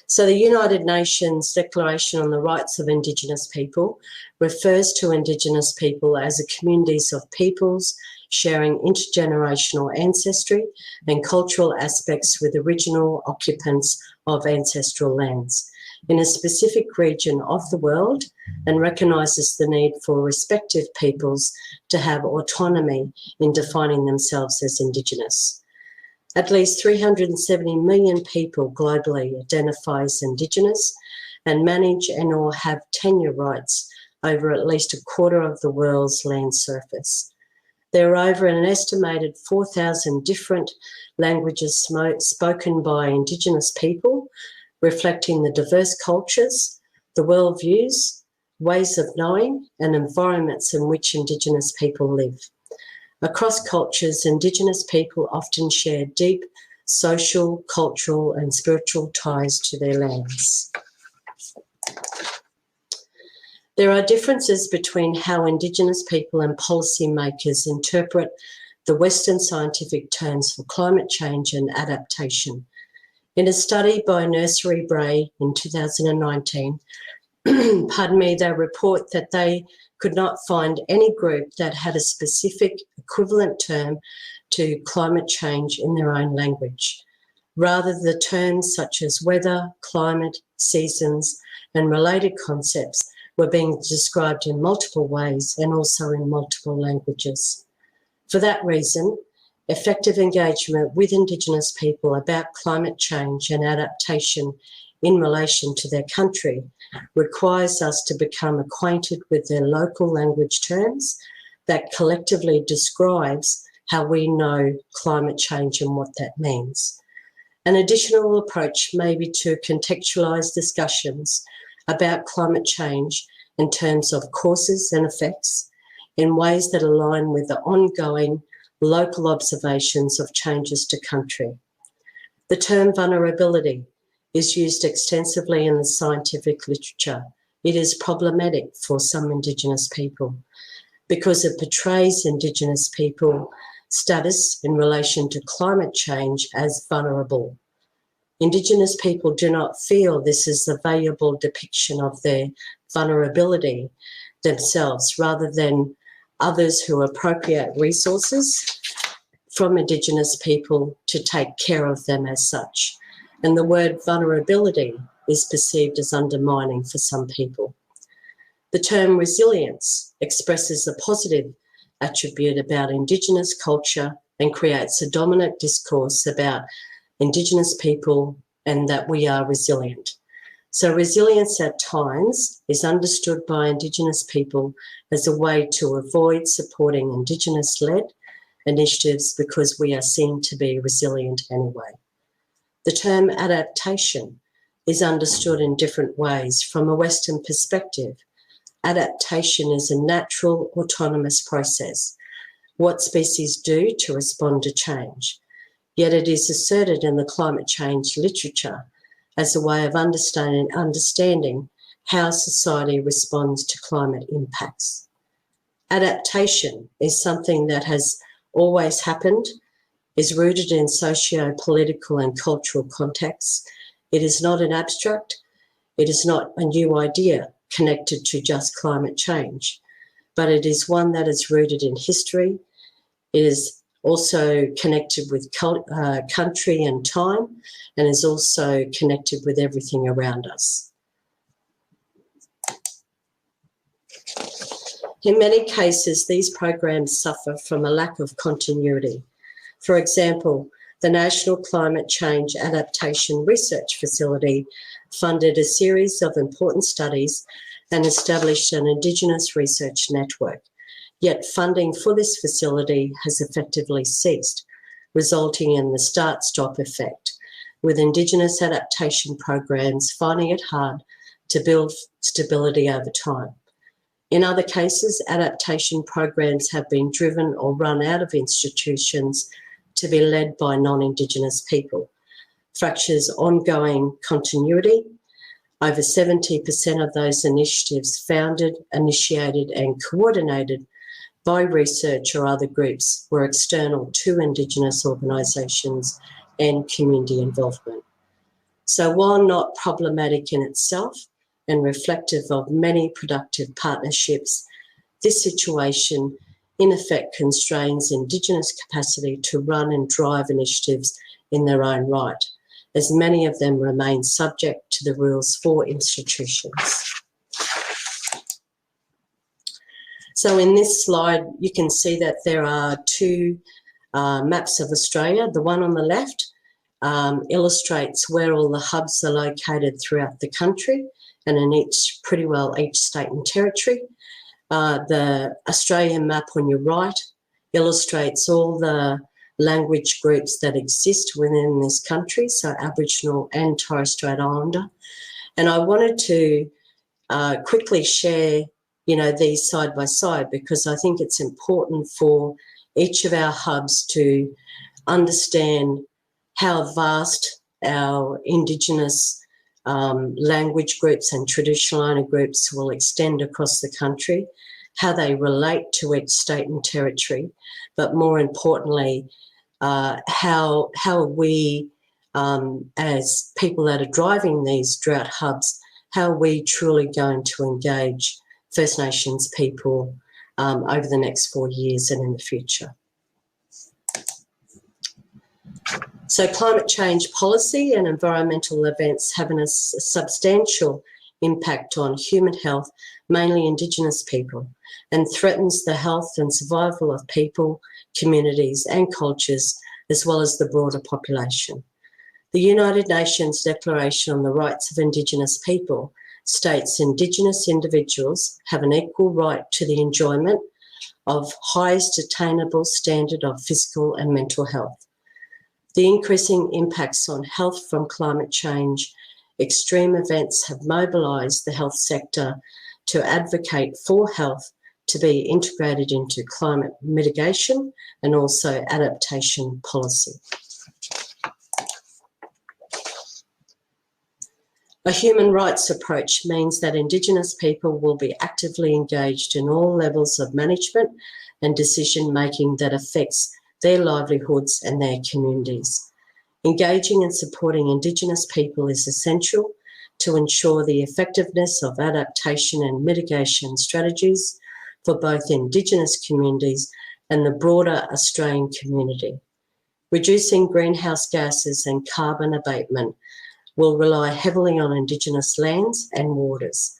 So the United Nations Declaration on the Rights of Indigenous People refers to Indigenous people as a communities of peoples sharing intergenerational ancestry and cultural aspects with original occupants of ancestral lands in a specific region of the world, and recognises the need for respective peoples to have autonomy in defining themselves as Indigenous. At least 370 million people globally identify as Indigenous and manage and or have tenure rights over at least a quarter of the world's land surface. There are over an estimated 4,000 different languages spoken by Indigenous people, reflecting the diverse cultures, the worldviews, ways of knowing, and environments in which Indigenous people live. Across cultures, Indigenous people often share deep social, cultural, and spiritual ties to their lands. There are differences between how Indigenous people and policymakers interpret the Western scientific terms for climate change and adaptation. In a study by Nursery Bray in 2019, they report that they could not find any group that had a specific equivalent term to climate change in their own language. Rather, the terms such as weather, climate, seasons, and related concepts were being described in multiple ways and also in multiple languages. For that reason, effective engagement with Indigenous people about climate change and adaptation in relation to their country requires us to become acquainted with their local language terms that collectively describes how we know climate change and what that means. An additional approach may be to contextualise discussions about climate change in terms of causes and effects in ways that align with the ongoing local observations of changes to country. The term vulnerability is used extensively in the scientific literature. It is problematic for some Indigenous people because it portrays Indigenous people status in relation to climate change as vulnerable. Indigenous people do not feel this is a valuable depiction of their vulnerability themselves, rather than others who appropriate resources from Indigenous people to take care of them as such. And the word vulnerability is perceived as undermining for some people. The term resilience expresses a positive attribute about Indigenous culture and creates a dominant discourse about Indigenous people and that we are resilient. So resilience at times is understood by Indigenous people as a way to avoid supporting Indigenous-led initiatives because we are seen to be resilient anyway. The term adaptation is understood in different ways. From a Western perspective, adaptation is a natural, autonomous process, what species do to respond to change. Yet it is asserted in the climate change literature as a way of understanding how society responds to climate impacts. Adaptation is something that has always happened, is rooted in socio-political and cultural contexts. It is not an abstract, it is not a new idea connected to just climate change, but it is one that is rooted in history. It is also connected with country and time, and is also connected with everything around us. In many cases, these programs suffer from a lack of continuity. For example, the National Climate Change Adaptation Research Facility funded a series of important studies and established an Indigenous research network. Yet funding for this facility has effectively ceased, resulting in the start-stop effect, with Indigenous adaptation programs finding it hard to build stability over time. In other cases, adaptation programs have been driven or run out of institutions to be led by non-Indigenous people. Fractures ongoing continuity. Over 70% of those initiatives founded, initiated and coordinated by research or other groups were external to Indigenous organisations and community involvement. So while not problematic in itself and reflective of many productive partnerships, this situation in effect constrains Indigenous capacity to run and drive initiatives in their own right, as many of them remain subject to the rules for institutions. So in this slide, you can see that there are two maps of Australia. The one on the left illustrates where all the hubs are located throughout the country and in each state and territory. The Australian map on your right illustrates all the language groups that exist within this country, so Aboriginal and Torres Strait Islander. And I wanted to quickly share, these side by side, because I think it's important for each of our hubs to understand how vast our Indigenous language groups and traditional owner groups will extend across the country, how they relate to each state and territory, but more importantly, how we, as people that are driving these drought hubs, how are we truly going to engage First Nations people over the next 4 years and in the future. So climate change policy and environmental events having a substantial impact on human health, mainly Indigenous people, and threatens the health and survival of people, communities and cultures, as well as the broader population. The United Nations Declaration on the Rights of Indigenous People states Indigenous individuals have an equal right to the enjoyment of highest attainable standard of physical and mental health. The increasing impacts on health from climate change, extreme events have mobilised the health sector to advocate for health to be integrated into climate mitigation and also adaptation policy. A human rights approach means that Indigenous people will be actively engaged in all levels of management and decision making that affects their livelihoods and their communities. Engaging and supporting Indigenous people is essential to ensure the effectiveness of adaptation and mitigation strategies for both Indigenous communities and the broader Australian community. Reducing greenhouse gases and carbon abatement will rely heavily on Indigenous lands and waters.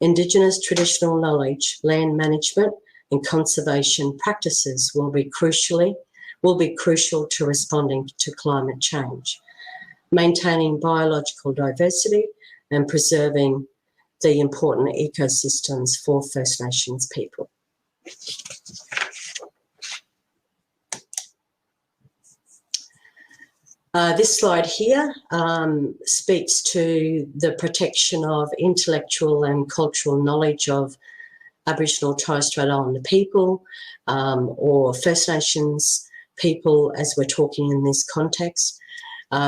Indigenous traditional knowledge, land management and conservation practices will be crucial to responding to climate change, maintaining biological diversity and preserving the important ecosystems for First Nations people. This slide here speaks to the protection of intellectual and cultural knowledge of Aboriginal Torres Strait Islander people or First Nations people as we're talking in this context.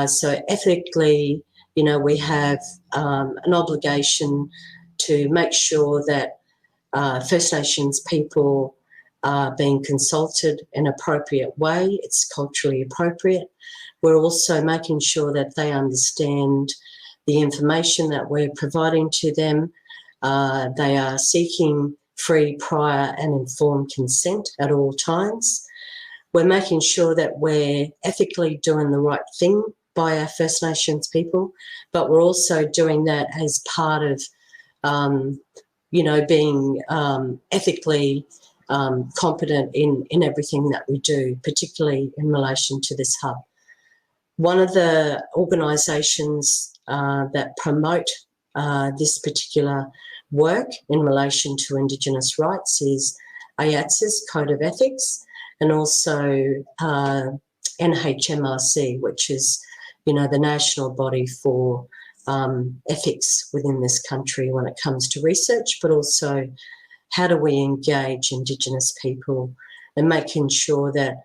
So ethically, we have an obligation to make sure that First Nations people are being consulted in an appropriate way. It's culturally appropriate. We're also making sure that they understand the information that we're providing to them. They are seeking free, prior and informed consent at all times. We're making sure that we're ethically doing the right thing by our First Nations people, but we're also doing that as part of, being ethically competent in everything that we do, particularly in relation to this hub. One of the organisations that promote this particular work in relation to Indigenous rights is AATS's Code of Ethics, and also NHMRC, which is, the national body for ethics within this country when it comes to research, but also how do we engage Indigenous people and making sure that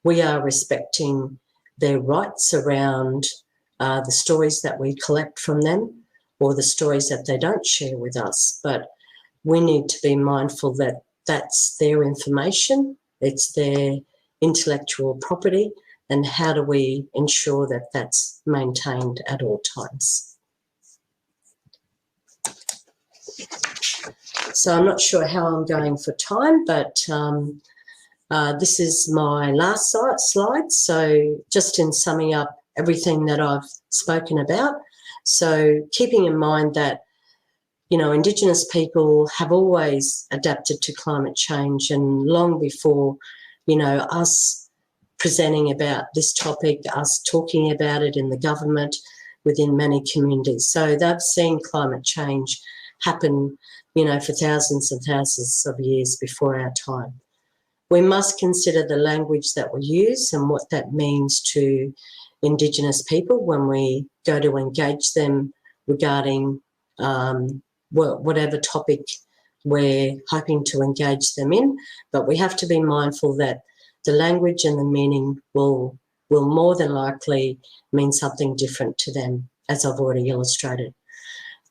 we are respecting their rights around the stories that we collect from them or the stories that they don't share with us. But we need to be mindful that that's their information, it's their intellectual property, and how do we ensure that that's maintained at all times. So I'm not sure how I'm going for time, but this is my last slide. So just in summing up everything that I've spoken about, so keeping in mind that, Indigenous people have always adapted to climate change, and long before, us presenting about this topic, us talking about it in the government, within many communities. So they've seen climate change happen, for thousands and thousands of years before our time. We must consider the language that we use and what that means to Indigenous people when we go to engage them regarding whatever topic we're hoping to engage them in. But we have to be mindful that the language and the meaning will more than likely mean something different to them, as I've already illustrated.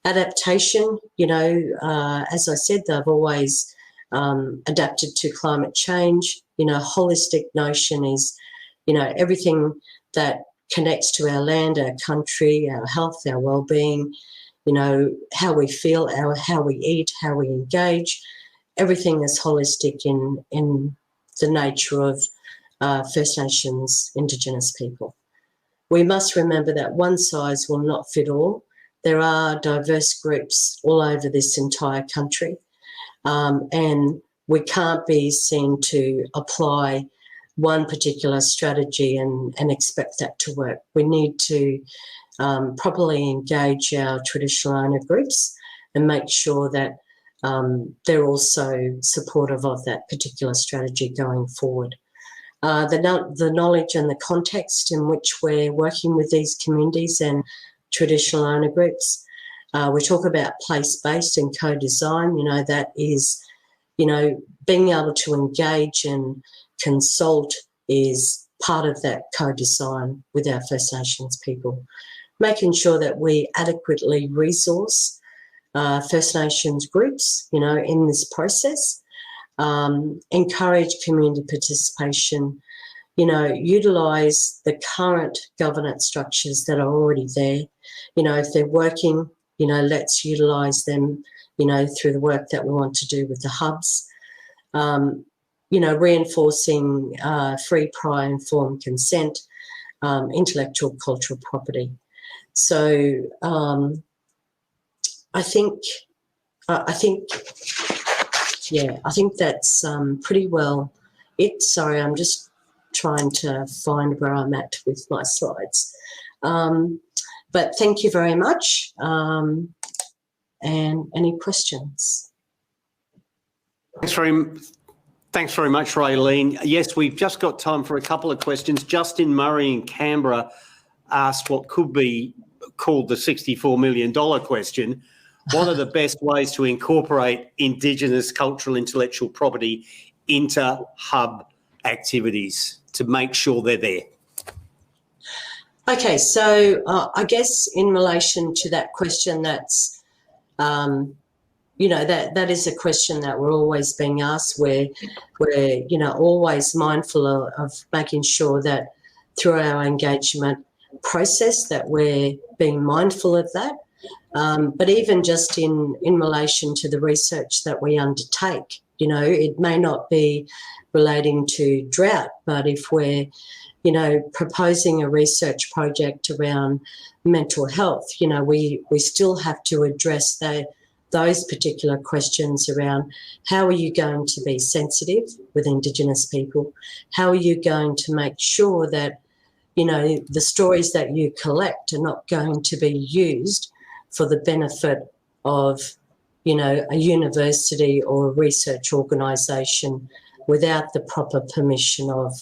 Adaptation, as I said, they've always adapted to climate change. Holistic notion is, everything that connects to our land, our country, our health, our well-being, how we feel, how we eat, how we engage. Everything is holistic in the nature of First Nations Indigenous people. We must remember that one size will not fit all. There are diverse groups all over this entire country, and we can't be seen to apply one particular strategy and expect that to work. We need to properly engage our traditional owner groups and make sure that they're also supportive of that particular strategy going forward. The knowledge and the context in which we're working with these communities and traditional owner groups. We talk about place-based and co-design, that is, being able to engage and consult is part of that co-design with our First Nations people. Making sure that we adequately resource First Nations groups, in this process. Encourage community participation, utilise the current governance structures that are already there. If they're working, let's utilise them, through the work that we want to do with the hubs. Reinforcing free, prior, informed consent, intellectual cultural property. So I think that's pretty well it. Sorry, I'm just trying to find where I'm at with my slides. But thank you very much. And any questions? Thanks very much, Raylene. Yes, we've just got time for a couple of questions. Justin Murray in Canberra asked what could be called the $64 million question. What are the best ways to incorporate Indigenous cultural intellectual property into hub activities to make sure they're there? Okay, so I guess in relation to that question, that's, that is a question that we're always being asked. We're always mindful of making sure that through our engagement process that we're being mindful of that. But even just in relation to the research that we undertake, it may not be relating to drought, but if we're, proposing a research project around mental health, we still have to address those particular questions around how are you going to be sensitive with Indigenous people? How are you going to make sure that, the stories that you collect are not going to be used for the benefit of, a university or a research organisation without the proper permission of,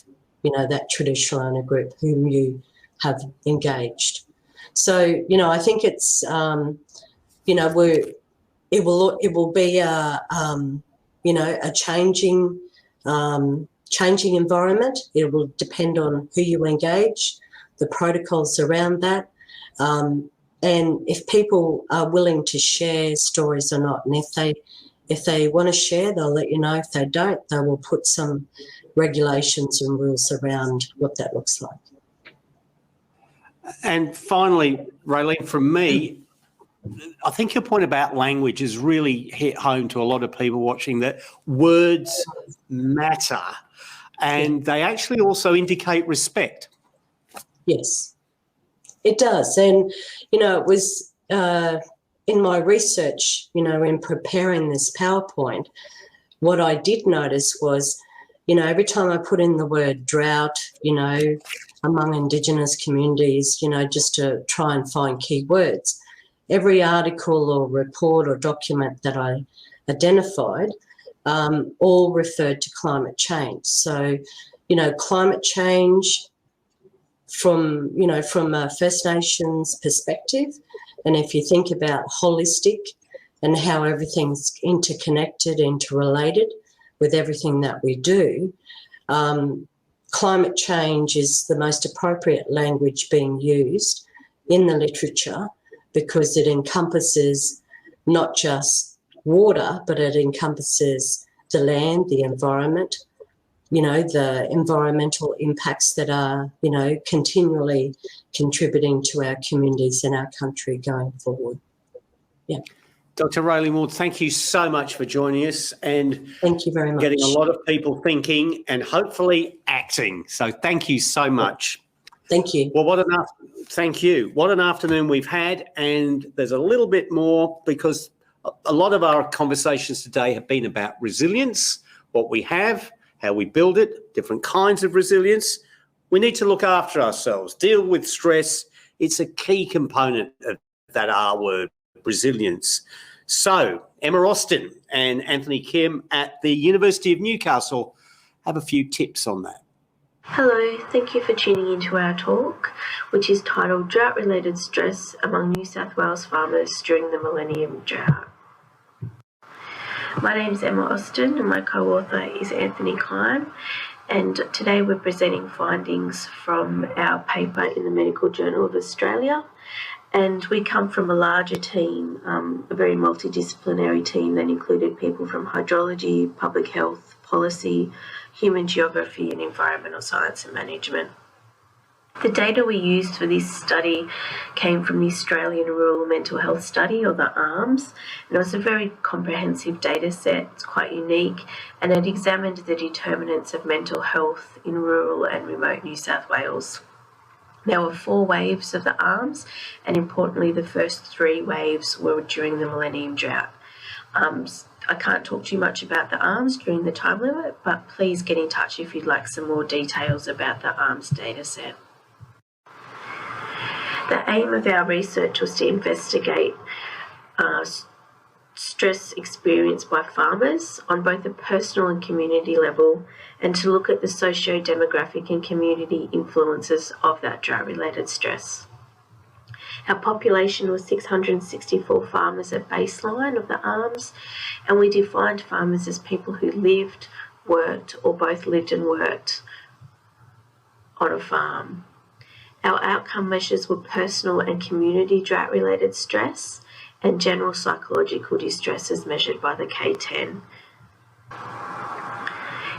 that traditional owner group whom you have engaged. So, I think it's, it will be a changing environment. It will depend on who you engage, the protocols around that. And if people are willing to share stories or not, and if they want to share, they'll let you know. If they don't, they will put some regulations and rules around what that looks like. And finally, Raylene, from me, I think your point about language has really hit home to a lot of people watching, that words matter and they actually also indicate respect. Yes, it does. And, it was in my research, in preparing this PowerPoint, what I did notice was, every time I put in the word drought, among Indigenous communities, just to try and find key words, every article or report or document that I identified all referred to climate change. So, you know, climate change from a First Nations perspective, and if you think about holistic and how everything's interconnected, interrelated with everything that we do, climate change is the most appropriate language being used in the literature because it encompasses not just water, but it encompasses the land, the environment, you know, the environmental impacts that are, you know, continually contributing to our communities and our country going forward. Yeah. Dr. Raelene Ward, thank you so much for joining us and thank you very much. Getting a lot of people thinking and hopefully acting. So thank you so much. Thank you. Well, thank you. What an afternoon we've had, and there's a little bit more because a lot of our conversations today have been about resilience, what we have, how we build it, different kinds of resilience. We need to look after ourselves, deal with stress. It's a key component of that R word, resilience. So Emma Austin and Anthony Kim at the University of Newcastle have a few tips on that. Hello, thank you for tuning into our talk, which is titled Drought-Related Stress Among New South Wales Farmers During the Millennium Drought. My name is Emma Austin and my co-author is Anthony Kim, and today we're presenting findings from our paper in the Medical Journal of Australia. And we come from a larger team, a very multidisciplinary team that included people from hydrology, public health, policy, human geography and environmental science and management. The data we used for this study came from the Australian Rural Mental Health Study, or the ARMS, and it was a very comprehensive data set. It's quite unique, and it examined the determinants of mental health in rural and remote New South Wales. There were 4 waves of the ARMS, and importantly, the first 3 waves were during the Millennium Drought. I can't talk too much about the ARMS during the time limit, but please get in touch if you'd like some more details about the ARMS data set. The aim of our research was to investigate stress experienced by farmers on both a personal and community level, and to look at the socio-demographic and community influences of that drought-related stress. Our population was 664 farmers at baseline of the ARMS, and we defined farmers as people who lived, worked, or both lived and worked on a farm. Our outcome measures were personal and community drought-related stress and general psychological distress as measured by the K10.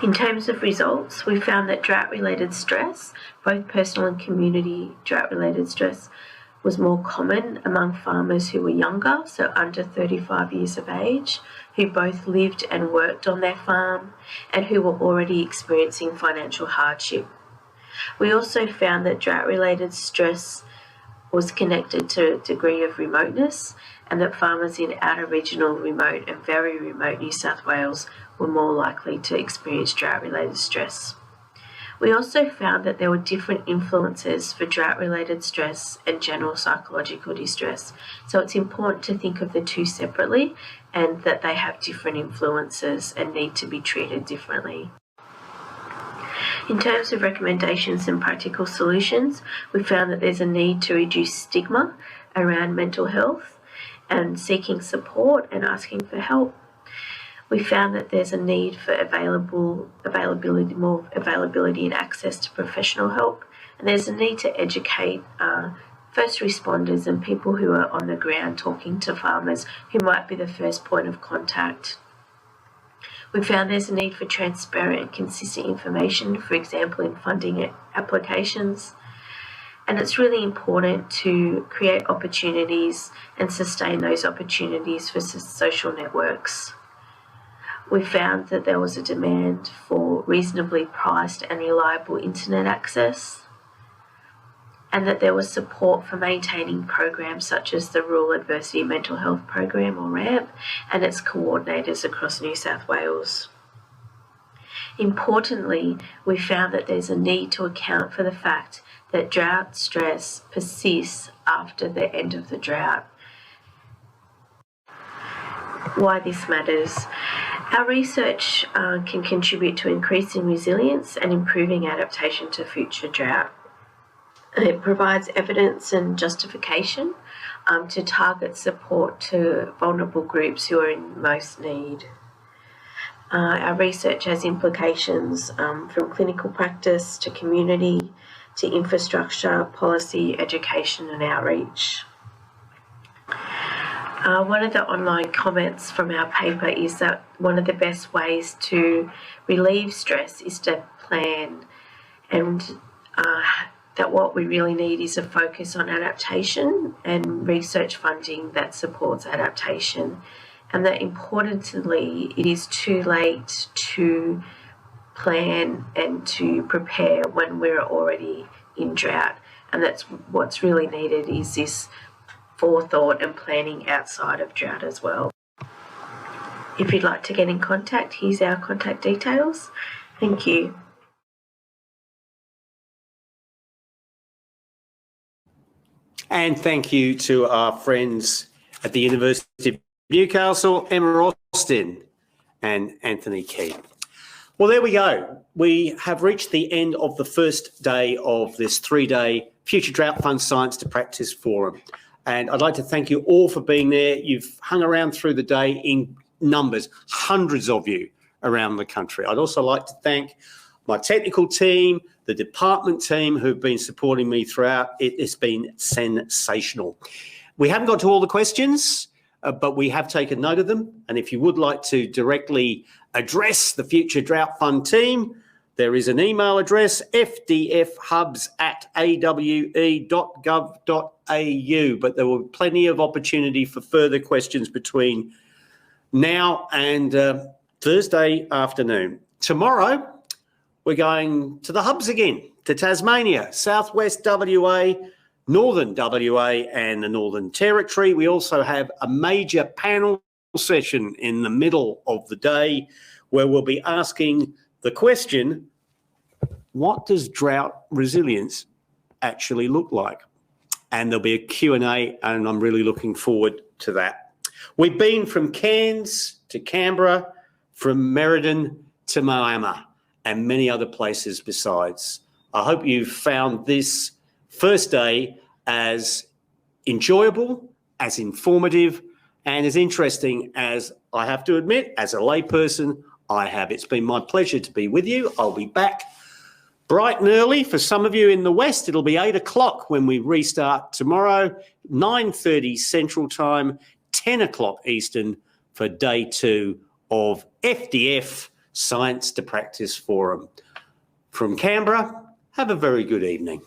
In terms of results, we found that drought-related stress, both personal and community drought-related stress, was more common among farmers who were younger, so under 35 years of age, who both lived and worked on their farm, and who were already experiencing financial hardship. We also found that drought-related stress was connected to a degree of remoteness, and that farmers in outer regional, remote and very remote New South Wales were more likely to experience drought-related stress. We also found that there were different influences for drought-related stress and general psychological distress. So it's important to think of the two separately, and that they have different influences and need to be treated differently. In terms of recommendations and practical solutions, we found that there's a need to reduce stigma around mental health and seeking support and asking for help. We found that there's a need for more availability and access to professional help, and there's a need to educate first responders and people who are on the ground talking to farmers who might be the first point of contact. We found there's a need for transparent and consistent information, for example, in funding applications. And it's really important to create opportunities and sustain those opportunities for social networks. We found that there was a demand for reasonably priced and reliable internet access, and that there was support for maintaining programs such as the Rural Adversity Mental Health Program, or RAMP, and its coordinators across New South Wales. Importantly, we found that there's a need to account for the fact that drought stress persists after the end of the drought. Why this matters. Our research can contribute to increasing resilience and improving adaptation to future drought. It provides evidence and justification to target support to vulnerable groups who are in most need. Our research has implications from clinical practice to community to infrastructure, policy, education and outreach. One of the online comments from our paper is that one of the best ways to relieve stress is to plan, and that what we really need is a focus on adaptation and research funding that supports adaptation, and that importantly it is too late to plan and to prepare when we're already in drought, and that's what's really needed is this forethought and planning outside of drought as well. If you'd like to get in contact, here's our contact details. Thank you. And thank you to our friends at the University of Newcastle, Emma Austin and Anthony Key. Well, there we go. We have reached the end of the first day of this 3-day Future Drought Fund Science to Practice Forum. And I'd like to thank you all for being there. You've hung around through the day in numbers, hundreds of you around the country. I'd also like to thank my technical team, the department team who've been supporting me throughout. It's been sensational. We haven't got to all the questions, but we have taken note of them. And if you would like to directly address the Future Drought Fund team, there is an email address, fdfhubs@awe.gov.au, but there will be plenty of opportunity for further questions between now and Thursday afternoon. Tomorrow, we're going to the hubs again, to Tasmania, Southwest WA, Northern WA and the Northern Territory. We also have a major panel session in the middle of the day where we'll be asking the question, what does drought resilience actually look like? And there'll be a Q&A, and I'm really looking forward to that. We've been from Cairns to Canberra, from Merredin to Moama, and many other places besides. I hope you've found this first day as enjoyable, as informative, and as interesting as I have to admit, as a layperson, I have. It's been my pleasure to be with you. I'll be back bright and early. For some of you in the West, it'll be 8 o'clock when we restart tomorrow, 9:30 Central Time, 10 o'clock Eastern for day 2 of FDF Science to Practice Forum. From Canberra, have a very good evening.